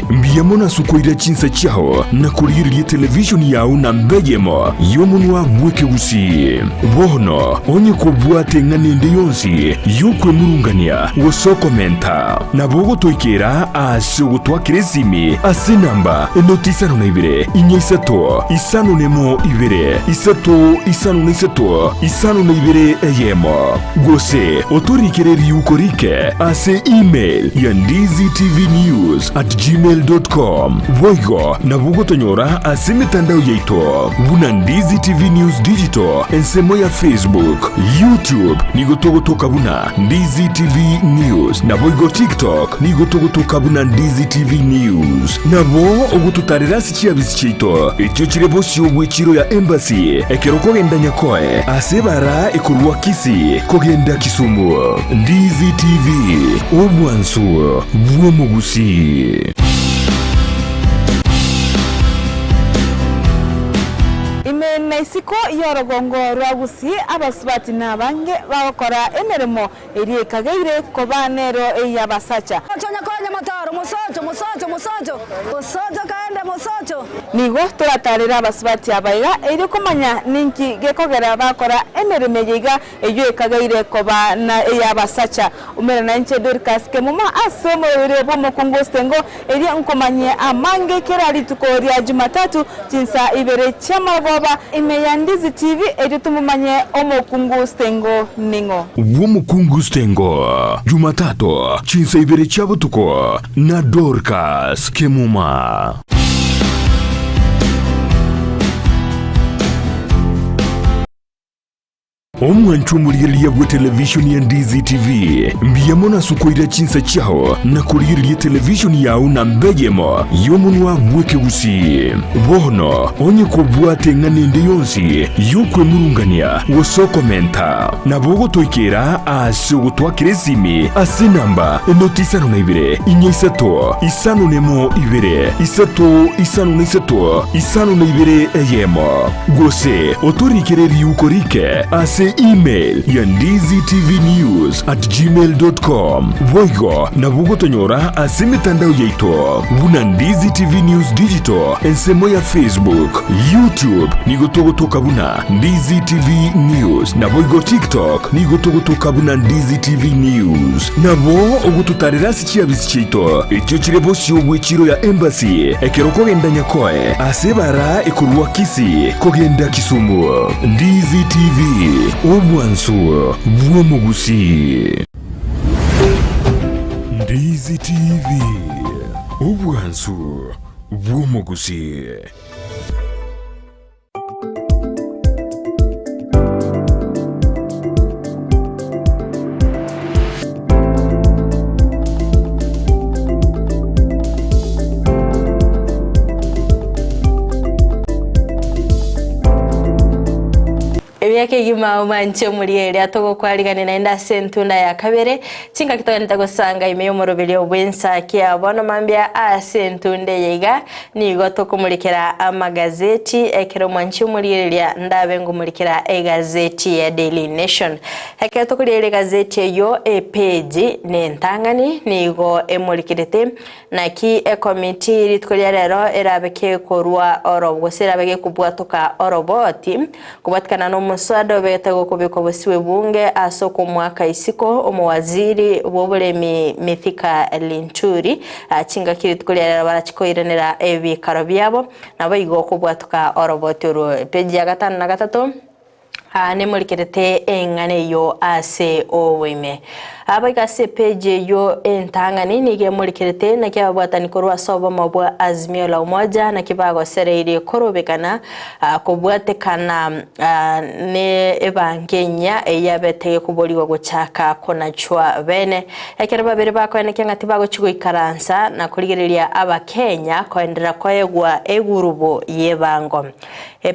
mbiyamona sukoira chinsa chao na kuliriria televishoni yao na mbejemo yomunwa bweke gusi bono onye kubwate nganende yonsi yukwe murungania wosokomenta na bogo toikera asugo twakirezimi asinamba enotisano na ibere inyaisato isano nemo ibere isato isano na isato isano na ibere eyemo gose otorikere yukorike ase email ya ndiztvnews@gmail.com voigo na bugo tonyora ase mitandao yaito buna Ndizi TV News Digital ensemo ya Facebook YouTube nigotogotoka buna Ndizi TV News na voigo TikTok nigotogotoka buna Ndizi TV News nabo ogututarira sikia bisichito ekyo kirebo cyobwechiro ya embassy ekero kogenda nyakoe ase bara ekurwa Kisi kogenda Kisumu Ndizi TV obwansu bwomugusi imena isiko yorogongo rwagusi abasubati nabange bakora emeremo eri kageire kobanero eyabasacha Chonya konya mataro musocho kaende musocho nigo turatarira abasubati abaiga eri kumanya ninki gekogera bakora emeremo yiga eyo kageire kobana eyabasacha umera na nche Dorcas kemuma asomo rebo mukungustengo eri nkomanye amange kerari tukoria Jumatatu jinsa ibere chama baba imeya Ndizi TV eri tumumanye omukungustengo ningo womukungustengo Jumatatu chinsa ibere chabutuko na Dorcas kemuma omwanchomuliriria bwa televishoni ya Ndizi TV mbiyamona sukoira chinsa chao na kuliriria televishoni yao na mbejemo yomunwa bweke gusi bono onye kubwate nganende yonsi yukwe murungania wosokomenta na bogo toikera asugo twakirezimi asinamba enotisano na ibere inyaisato isano nemo ibere isato isano na isato isano na ibere eyemo gose otorikere yukorike ase email ya ndiztvnews@gmail.com voigo na bugo tonyora ase mitandao yaito buna Ndizi TV News Digital ensemo ya Facebook YouTube nigotogotoka buna Ndizi TV News na voigo TikTok nigotogotoka buna Ndizi TV News nabo ogututarira sikia bisichito ekyo kirebo cyobwechiro ya embassy ekero kogenda nyakoe ase bara ekurwa Kisi kogenda Kisumu Ndizi TV obwansu bwomugusi Ndizi TV obwansu bwomugusi yake gima mancho muri area togo kwaligane na enda sentunda ya kabere chinga kitogenda gusanga imeyo morobelio bwensa kia bono mambia sentunde yega ni goto kumulikira amagazeti ekero mancho muri area ndabe ngumulikira egazeti ya Daily Nation ekero tokulire gazeti yo page ne ntangani nigo emulikirete naki committee ritkolya rero erabeke korwa orobo serabeke kubwatoka oroboti kubatikana no muswado betego kubiko bosiwe bunge asoko mwaka isiko omwaziri w'oburemi Mithika Linturi chinga kiritkolya rero barachikoiranira ebikaro byabo nabo igo kubwatoka oroboti ro page ya 5 na 3 ne mulikirete engane yo ase owime abaga se page yo entangani nige mulikirete na kia bwatani korwa sobo mabwa Azimio la Umoja na kibago sereire korobekana kubwatekana ne ebangenya eyabete kuboliwa guchaka kona chwa bene ekera babere bako ene kenga tibago chigo ikaransa na kuligereria aba Kenya koendera koyegwa egurubo yebango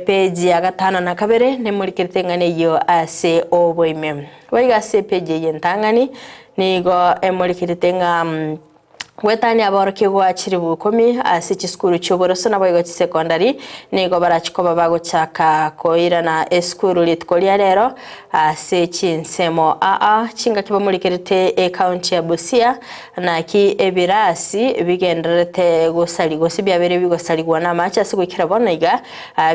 page ya 5 na kabere ne mulikirete ngane yo ase oboime waiga se page yentangani nigo emulikirite nga wetani aboroke gwa chiribu 10 asichi skuru choboroso na boygo secondary nigo barachikoba bago chaka koira na eskuru litkolya rero asechi nsemo chinga kiba mulikirite county ya Busia na ki ebirasi bigenderete gosali gosibya bere bigosaligwa na macha sigukira bonaiga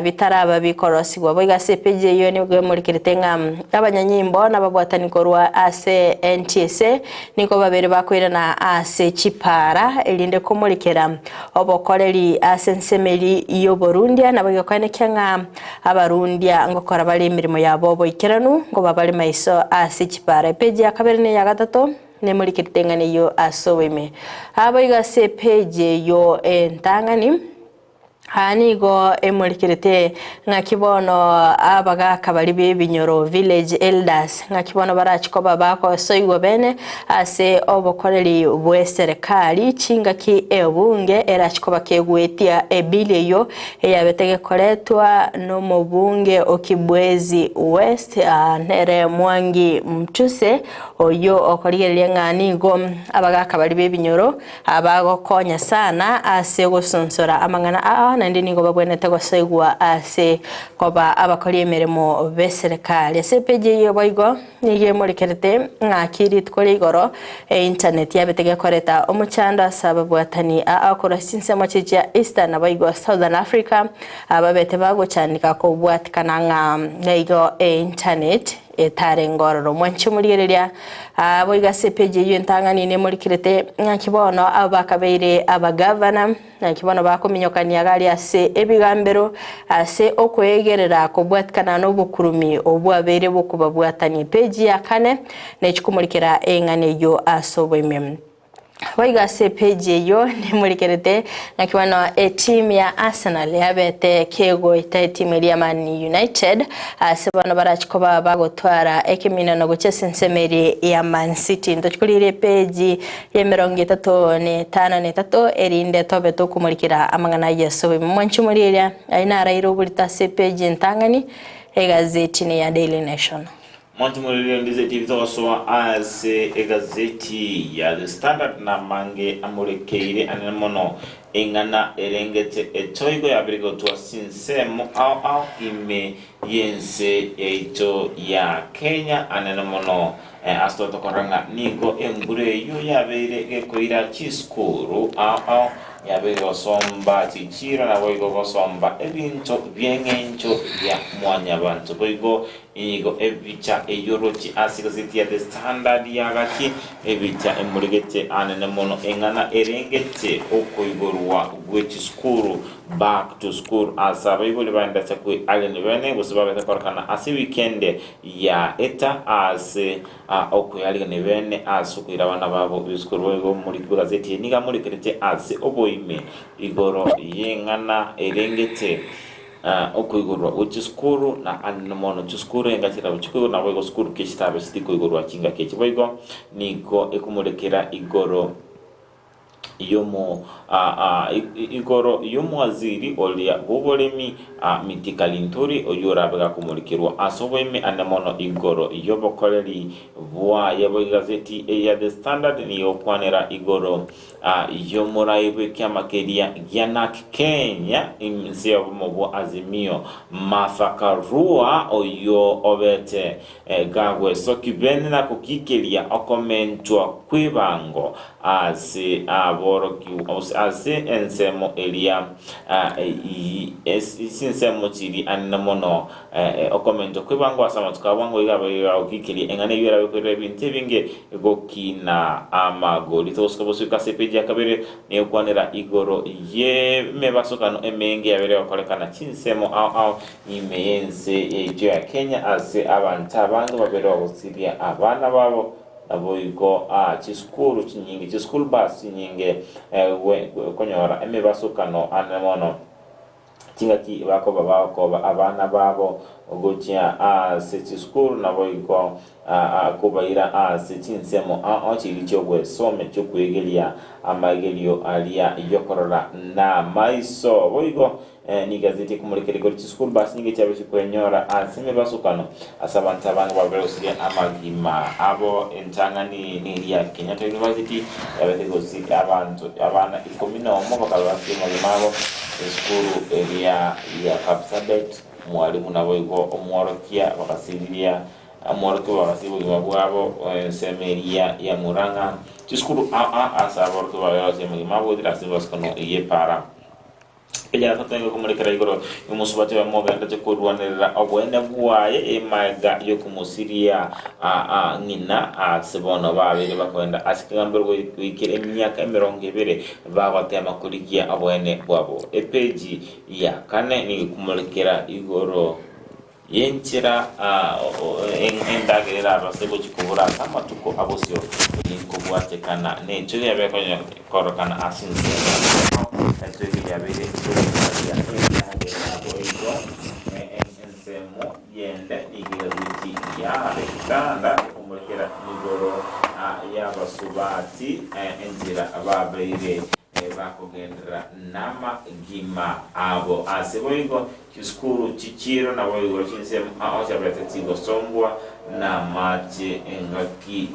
bitaraba bikorosigwa boyga sepeje yo nigo mulikirite nga abanyanyimbo nababwatani korwa ase NTSA niko babere bakoira na ase chipa elinde komulikera obokoreri asensemeri yo Burundia nabyo kwane kyanga abarundia ngokora bali mirimo yabo boikeranu ngo babali maiso asichipara page ya kabere ne ya 3 ne mulikitengane yo asoweme abayiga se page yo entangani hanigo emulikirete ngakibono abaga kabali bebinyoro village elders ngakibono barachikoba bako soigo bene ase obokoreri bweserikali chinga ki ebunge erachikoba kegwetia ebile yo eyabetege koletwa no mubunge okibwezi west nere Mwangi Mtuse oyo okoligereria nganigo abaga kabali bebinyoro abago konya sana ase gusonsora amangana nandi nigo babwenete gosaigwa ase koba abakori emeremo beserikali ase page yo boigo nige mulikerete ngakiri tukore igoro internet yabetege koreta omuchando asaba bwatani akora sinsemo chija Eastern abayigo Southern Africa ababete bago chanika ko bwatikana ngaigo internet etare ngororo mwanchi muligereria boiga sepeje yentangani ne mulikirete ngakibono abakabeire abagavana ngakibono bakominyokania gali ase ebigambero ase okwegerera kubwatikana no bukurumi obwabere bukubabwatani page ya 4 nechikumulikira engane yo asobweme waiga se page yo ni mulikerete ngakibono team ya Arsenal yabete kego ita team ya Man United asebano barachikoba bagotwara ekimina no guchesensemeri ya Man City ndochikulire page ya 35 erinde tobe to kumulikira amangana yeso mwanchi muriria aina rairo bulita se page ntangani egazeti ni ya Daily Nation Montemuriri ndize TV toso as egazeti ya The Standard na mange amurekeire anemono engana erengete etoigo ya birigo twa sinsemo au ime yense eito ya Kenya anemono astoto koranga nigo engure yo yabere gekoira chiskuru au yabere osomba chichira na boigo osomba ebinto byengencho ya mwanya bantu boigo inigo ebicha eyorochi asigaziti ya The Standard yagaki ebicha emuregete anemono engana erengete okoigorwa gwechiskuru back to school asa baibuli banda chakwe alene bene gusaba betakorkana ase weekend ya eta ase okuyalene bene asukwira abana babo biskuru wego muri gazeti niga muri kerete ase oboime igoro yengana erengete okuigorwa uchiskuru na anemono chiskuru engachira uchikuru na wego skuru kishitabe sitiko igorwa kinga kechi wego niko ekumurekera igoro igoro y'umuwaziri olia bubolemi mitikalinturi oyorabega kumulikirwa asobweme anemono igoro yobokoleri bwa yabo gazeti ya The Standard ni okwanera igoro yomuraibe kyamakeria gyanak Kenya imsio bomo Azimio mafakarua oyo obete gagwe sokibene na kukikeria okomentwa kwibango ase aboroki ase ensemo elia sinsemo chiri annamono okomento kwibango asama tukabango igaba okikeria engane yera bekwere binte binge gokina amagoli toskobosuka sepeja kabere ne kwanera igoro ye mebasokano emenge yabere okolekana chinsemo au imeyense ejo ya Kenya ase abantu abandu babere okusiria abana babo aboiko chiskuru chinyingi chiskuru bus chinyinge konyora emebasokano anemono tingati bako babako abana babo ogochia se chiskuru naboiko kubaira se chinsemo chilicho gwe some chokwegelia amagelio alia yokorora na maiso boigo ni gazeti kumulikira gori chiskuru basi ninge cyabe kwenyora asime basukano asabanta banga baberusiria amagima abo entangani ni ya Kenyatta University yabete gosi abantu abana 11 bakalwasi magimabo chiskuru area ya Kapsabet mwalimu naboigo omworokia bakasiria amorto bakasibo gimabwabo semeria ya Muranga chiskuru asaborto bayoze magimabo dirasibasukano yepara ejara tatengo kumulikira igoro umusubate wa moganda cyo kurwanira obwene bwaye emaga yo kumusiria ngina sebono babiri bakwenda asikambere wikire emyaka 20 babatema kurikia obwene bwabo epeji ya kane ni kumulikira igoro yenchira endagera basebo chikubura kama tuko abosio inkubwate kana necho yabe korokana asinse eto yabere ensemo yende igiriti ya rekanda kumukira nigoro yabasubati enjira ababeire bakugendera nama gima abo aseboigo chiskuru chichiro na boigo chinsemo aoshabete tigo sombwa na mache engaki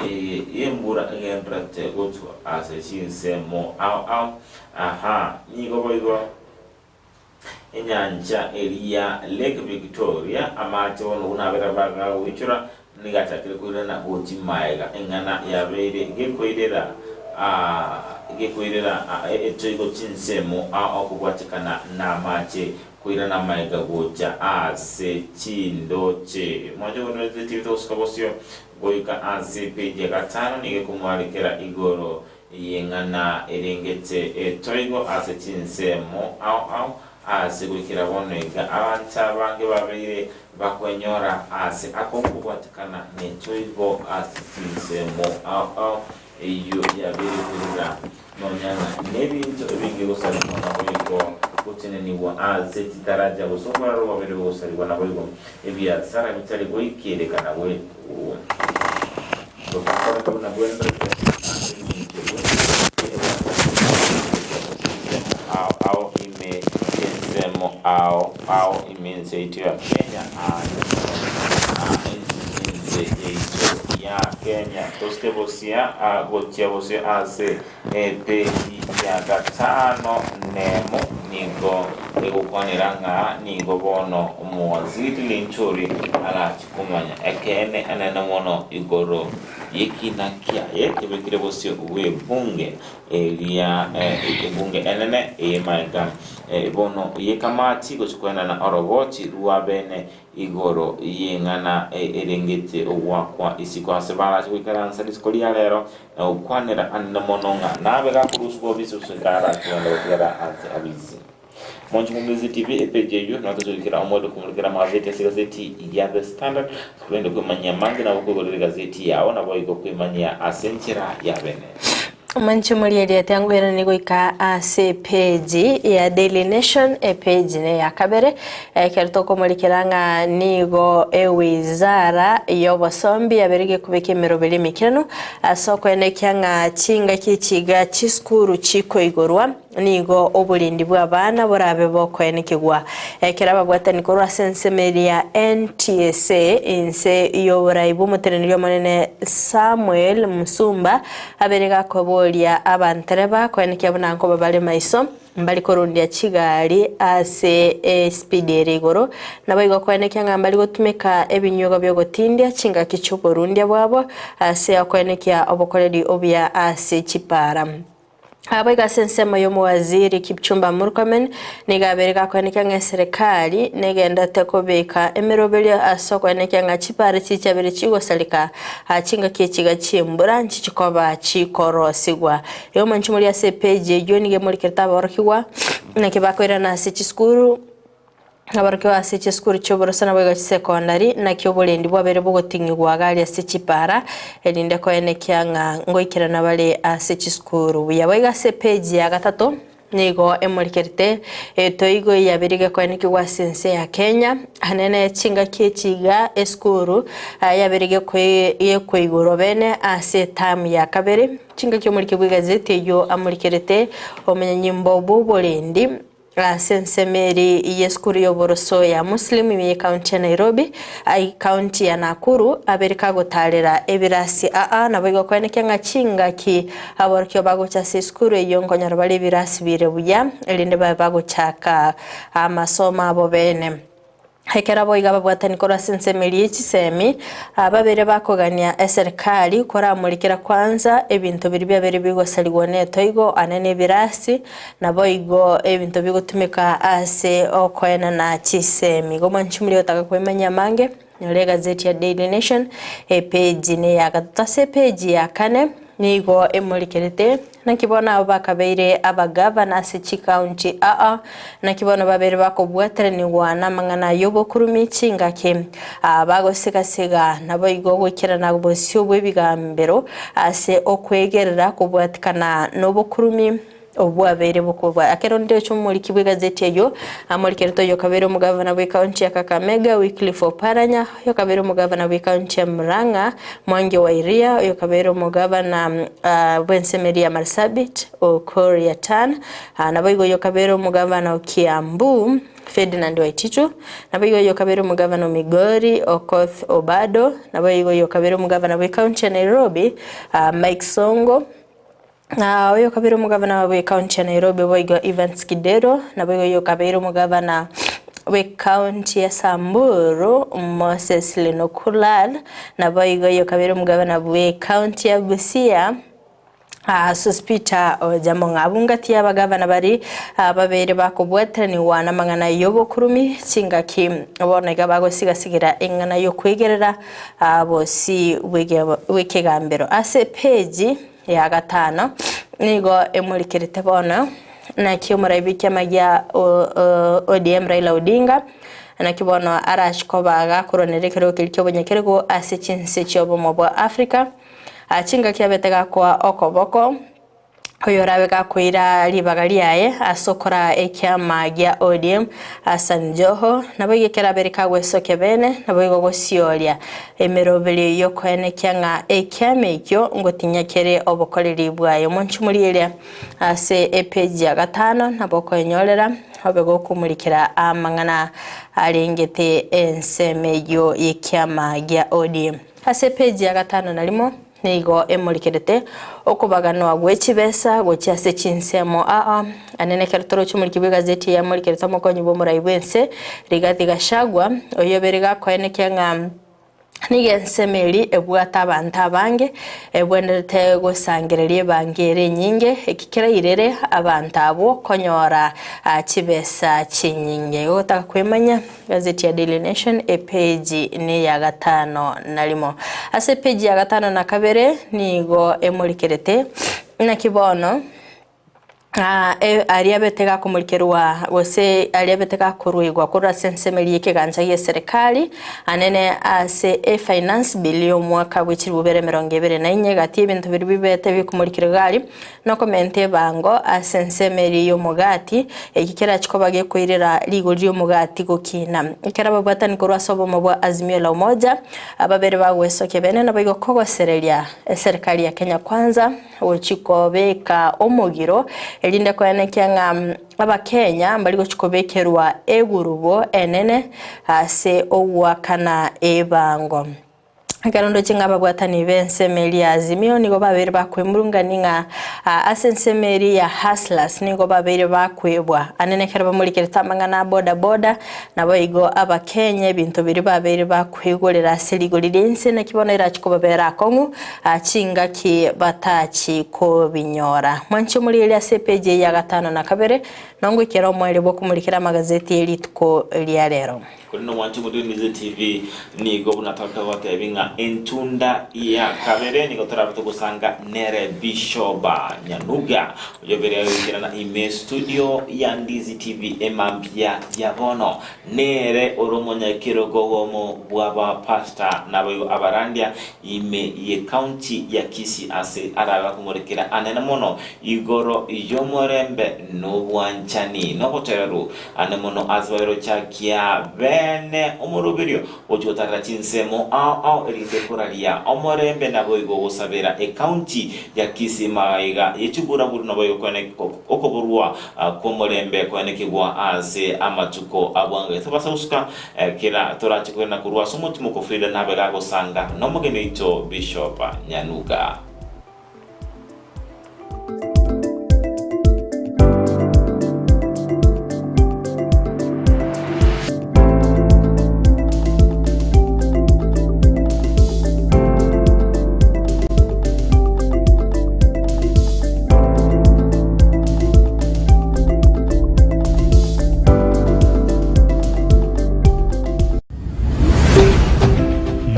embura ngendrate gotu ase chinsemo nigo boigo enyanja elia Lake Victoria amache wono unabera baga wichura nigatakire kulena goti maiga engana yabere gekoidera gekoirera etoigo chinsemo okubwatikana na mache kuirana maiga gocha ase chindoche mwaje wono zetito skabosio goika ase page gatano nige kumwalikira igoro yengana erengete etoigo ase chinsemo ase gukira bonega abanta bange babire bakwenyora ase akokubwatikana netoigo ase chinsemo iyo yabere kurira nonyana nebintu ebingi gusarikwa naboyiko kuteneniwa azeti daraja busokora roba bere gusarikwa naboyiko ebya sara bitari goikerekana we dokora kuna bwenda au ime semo au imense itu ya Kenya ya Kenya toske bosia gotia bosia ase pe ya gatano nemo nigo egukwaniranga nigo bono muwaziri linchuri ala chikumanya ekene anana mono igoro yekinakia yekebekire bosio we bunge elia bunge enene maiga bono yekamati gochikwenda na orogoti ruabene igoro yengana erengete owakwa isiko asebala chikaransa diskolia lero na ukwanira annamononga nabe gakuruswa bisusukara kwenda okera ante abizi Monchi Mumbizi TV epejeyo na tuzikira omodo kumulikira magazeti gazeti ya The Standard kwenda kumanya mangi na uko gazeti yao na boyiko kumanya asenchera ya bene Mancho Murieli tangu yana nigo ika ase page ya Daily Nation page ne ya kabere kerto ko mulikiranga nigo wizara y'obosombi aberege kubeke merobere mikirano asoko ene kyanga chinga kichiga chiskuru chiko igorwa nigo obulindi bwa bana borabe boko ene kigwa keraba bwatani korwa sensemeri ya NTSA inse yoboraibu muterenyo monene Samuel Musumba aberega ko ya abantereba kweneke bunanko babale maiso mbali korundia chigali ase speed erigoro nabayigo kweneke ngambali gotumeka ebinyogo byo gotindia chinga kichuko rundia bwabo ase akweneke obokoredi obya ase chipara Abayiga sensema yomu waziri Kipchumba Murkomen nigabereka kweneke nga serikali negenda tekobeka emerobeli asoko kweneke nga chipare chichabere chigo salika chinga kichiga chimbura nchichikoba chikorosigwa yomu nchumuli ya sepeji yonige muli kirtaba warakiwa nakibakwira na sechiskuru abarkiwa ase skuru choborosana bwa secondary na kyobolendi bwabere bugotingirwa gali ase chipara elinde ko ene kyanga ngoikira na bale ase skuru yabaga se page ya gatatu nigo emolikerite toigo yabirige ko ene kigwa sense ya Kenya hanene chinga kichiga skuru yabirige ko igoro bene ase tam ya kabere chinga kyomolike bwa gazeti yo amolikerite omenyimbo bubolendi sensemeri yeskuru yoboroso ya Muslim mi county ya Nairobi ai county ya Nakuru aberika gotalera ebirasi nabigo kweneke nga chinga ki aborkyo bago cha seskuru yongo nyarabale birasi birebuya elinde bago chaka amasoma abo bene hekera boiga babwatani kora sensemeri y'ikisemi babere bakogania serikali kora mulikira kwanza ebintu biri byabere bigosaligo netoigo anene birasi naboigo ebintu bigotumika ase okoena na kisemi goma nchumuli otaka kwemanya mange nole gazeti ya Daily Nation page ne ya gatase page ya kane nigo emulikerete nakibona abakabeire abagava ase county nakibona babere bakobwatere ni wana mangana yobo kurumi chingake bagosigasiga nabo igo gukira na bosyo bwebigambero ase okwegerera kubwatikana nobo kurumi obwabere bukobwa akeronde cyo muri kibwe gazeti yo amurikereto yo kabere umugavana we county ya Kakamega Wycliffe Oparanya yo kabere umugavana we county ya Murang'a Mwangi wa Iria yo kabere umugavana Bwensemeri ya Marsabit Okori ya Tan nabayigo yo kabere umugavana Kiambu Ferdinand Waititu nabayigo yo kabere umugavana Migori Okoth Obado nabayigo yo kabere umugavana we county ya Nairobi Mike Songo oyo kabiro mugavana wa county ya Nairobi boigo Evans Kidero na boigo yo kabiro mugavana we county ya Samburu Moses Lenokulal na boigo yo kabiro mugavana we county ya Busia Suspita Jamonga abungati abagavana bari babere bakobwatrani wana mangana yobo kurumi chingaki bonaga bagosiga ingana yo kwegerera bosi wekegambero ase page ya gatano nigo emulikirite bona na kyomurabiki amajya ODM Raila Odinga na kibono arashikobaga kuronerekero kilyobonyekerego ase chinse cyobo mu Africa achinga kyabetega kwa okoboko oyorabe gakwira libagali yaye asokora ekyama gya ODM asanjoho nabogekera bereka gwesoke bene nabogo gosyolia emerobeli yo kwene kyanga ekyamekyo ngotinyakere obokoreri bwayo monchumuliele ase page ya gatano naboko enyorera obego kumulikira amangana alengete ensemeyo yekyama gya ODM ase page ya gatano nalimo nigo emulikerete okubaganwa gwechibesa gochase chinsemo anene kertoro chumulikibwe gazeti ya mulikerete mokonyi bo murayibwense Rigathi Gachagua oyoberega kwene kyanga nigensemeri ebwata abantu abange ebwenderete gosangererie bangere nyinge ekikira irere abantu abo konyora chibesa chinyinge otaka kwemanya gazeti ya Daily Nation page ni ya gatano nalimo ase page ya gatano na kabere nigo emulikerete na kibono ariabetega kumurikirwa gose ariabetega kuruigwa kura sensemeri ikiganja ya serikali anene ase finance bill yo mwaka w'ikirubere 2024 gati ibintu biri bibete bikumurikirwa no komente bango asensemeri yo mugati ikikera chikobagiye kwirira ligori yo mugati gukina ikera babatani kurwa sobo mabwa Azimio la Umoja ababere bagwesoke bene nabigo kogosereria serikali ya Kenya Kwanza uchikobeka omugiro elinde kwanekyanga abakenya mbaligo chikobekerwa egurubo enene ase owakana ebango akarondo chingaba bwatani bensemeri ya Azimio nigo babere bakwemurunganinga asensemeri ya Hustlers nigo babere bakwebwa anenekera bamulikira tamangana boda nabo igo abakenya ibintu biri babere bakwegorera seligolirense nakibonera chikobabera kongu chinga ki batachi ko binyora mwancho muri ya CPJ ya 5 na kabere nongo ikero mwere bwo kumulikira magazeti elitko lya rero kuno mwancho muri Nize TV nigo bunataka watebinga entunda ya kabere niko tarabuto kusanga Nere Bishoba Nyanuga ujobere na ime studio ya Ndizi TV emambia yabono Nere oromonya kirogo womo bwaba pasta nabayo abarandia ime ye county ya Kisii ase araga kumurikira anenamono igoro yomorembe no bwanchani no boteru anemono azwairo chakia bene omoroberio ojotara chinsemo au eritekoralia omorembe nabo igo gusabera e county ya Kisii maiga yechugura buru nabo yokone okoburwa komorembe kwanekigwa ase amatuko abwange tabasa uska kila torachikona kurwa somotimo ko Frida nabega gosanga no mugene ito Bishop Nyanuga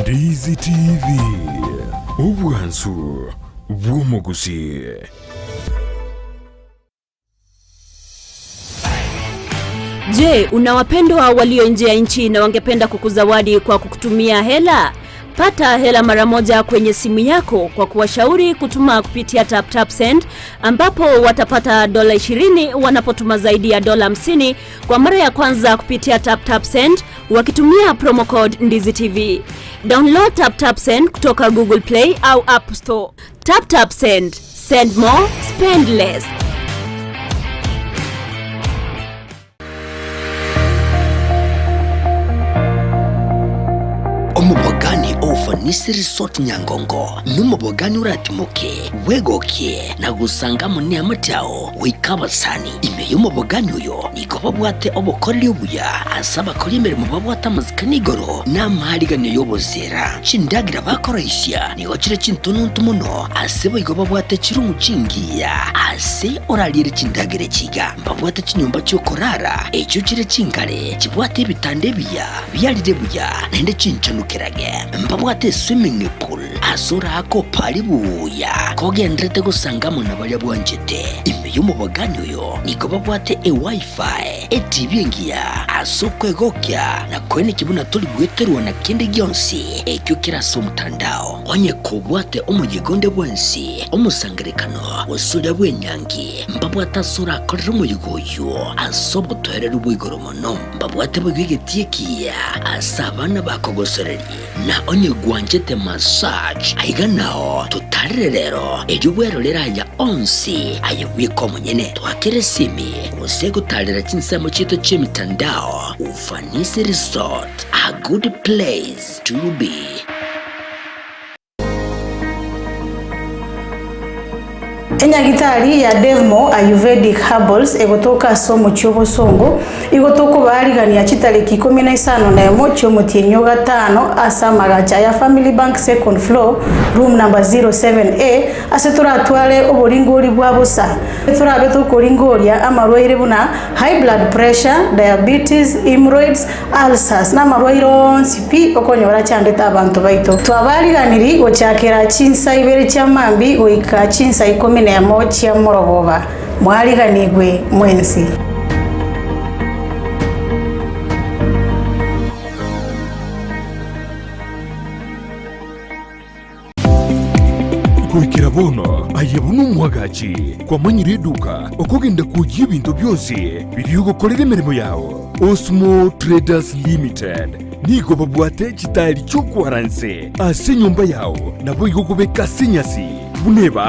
Ndizi TV Ubwansu Bwomogusi. Je, unawapendwa walio nje ya nchi na wangependa kukuzawadi kwa kukutumia hela? Pata hela mara moja kwenye simu yako kwa kuwashauri kutuma kupitia Tap Send, ambapo watapata $20 wanapotuma zaidi ya $50 kwa mara ya kwanza kupitia Tap Send wakitumia promo code Ndizi TV. Download Tap Send kutoka Google Play au App Store. Tap Send. Send more, spend less. Omubogani Ofanisi Resort Nyangongo numubogani uratimuke wegokie na gusanga mune amatao wikabasani ime y'umubogani uyo niko babwate obukorli ubuya asaba kuri imbere mu babwata amazika nigoro n'amahariganyo y'obuzera cindagira bakoresha nigo kire cintununtu muno asebo igo babwate kirumucingiya ase oralire cindagire kiga babwate kinyumba cyo korara ecyo kire cinkare kibwate ibitande biya byarire buya nende cincanukirage mbabwate swimming pool asura ako pali buya kogendrete gusangamo nabalya bwanjete ime y'umubogani uyo niko babwate e wifi e TV ngiya asokwegokya na kwene kibuna tuli gweterwa na kende gyonsi ekyo kiraso mtandao onye kubwate umuyigonde bwansi umusangerekano wasula bwenyangi mbabwata sura akorera umuyigoyo asobo toherera ubwigoromono mbabwate bwigetiyekiya asabana bakogosoreri na onye gwanjete massage aiga nao tutarire rero eryubwero leraya onsi ayewiko munyene twakere simi use gutarira chinsamo chito chemitandao Ufanisi Resort, a good place to be. Enyagitari ya Devmo Ayurvedic Herbals egotoka somo cy'obosongo igotoko barigania kitariki 15 na emocho mutinyo gatano asamagacha ya Family Bank second floor room number 07A asetura atwale oboringori bwa busa turabe tukoringoria amarwaire buna high blood pressure, diabetes, hemorrhoids, ulcers na marwaire sipi okonyora cyandeta abantu baito twabariganiri gochakera chinsa ibere cyamambi goika chinsa 11 ya morogoba mwariganigwe mwensi. Kwikira bono ayebunu mwagachi kwa manyire duka okogenda kujia bintu byose biri gukorera imirimo yawo. Osmo Traders Limited nigo babwate chitari cyo kwaranse ase nyumba yawo nabo igokubeka sinyasi buneba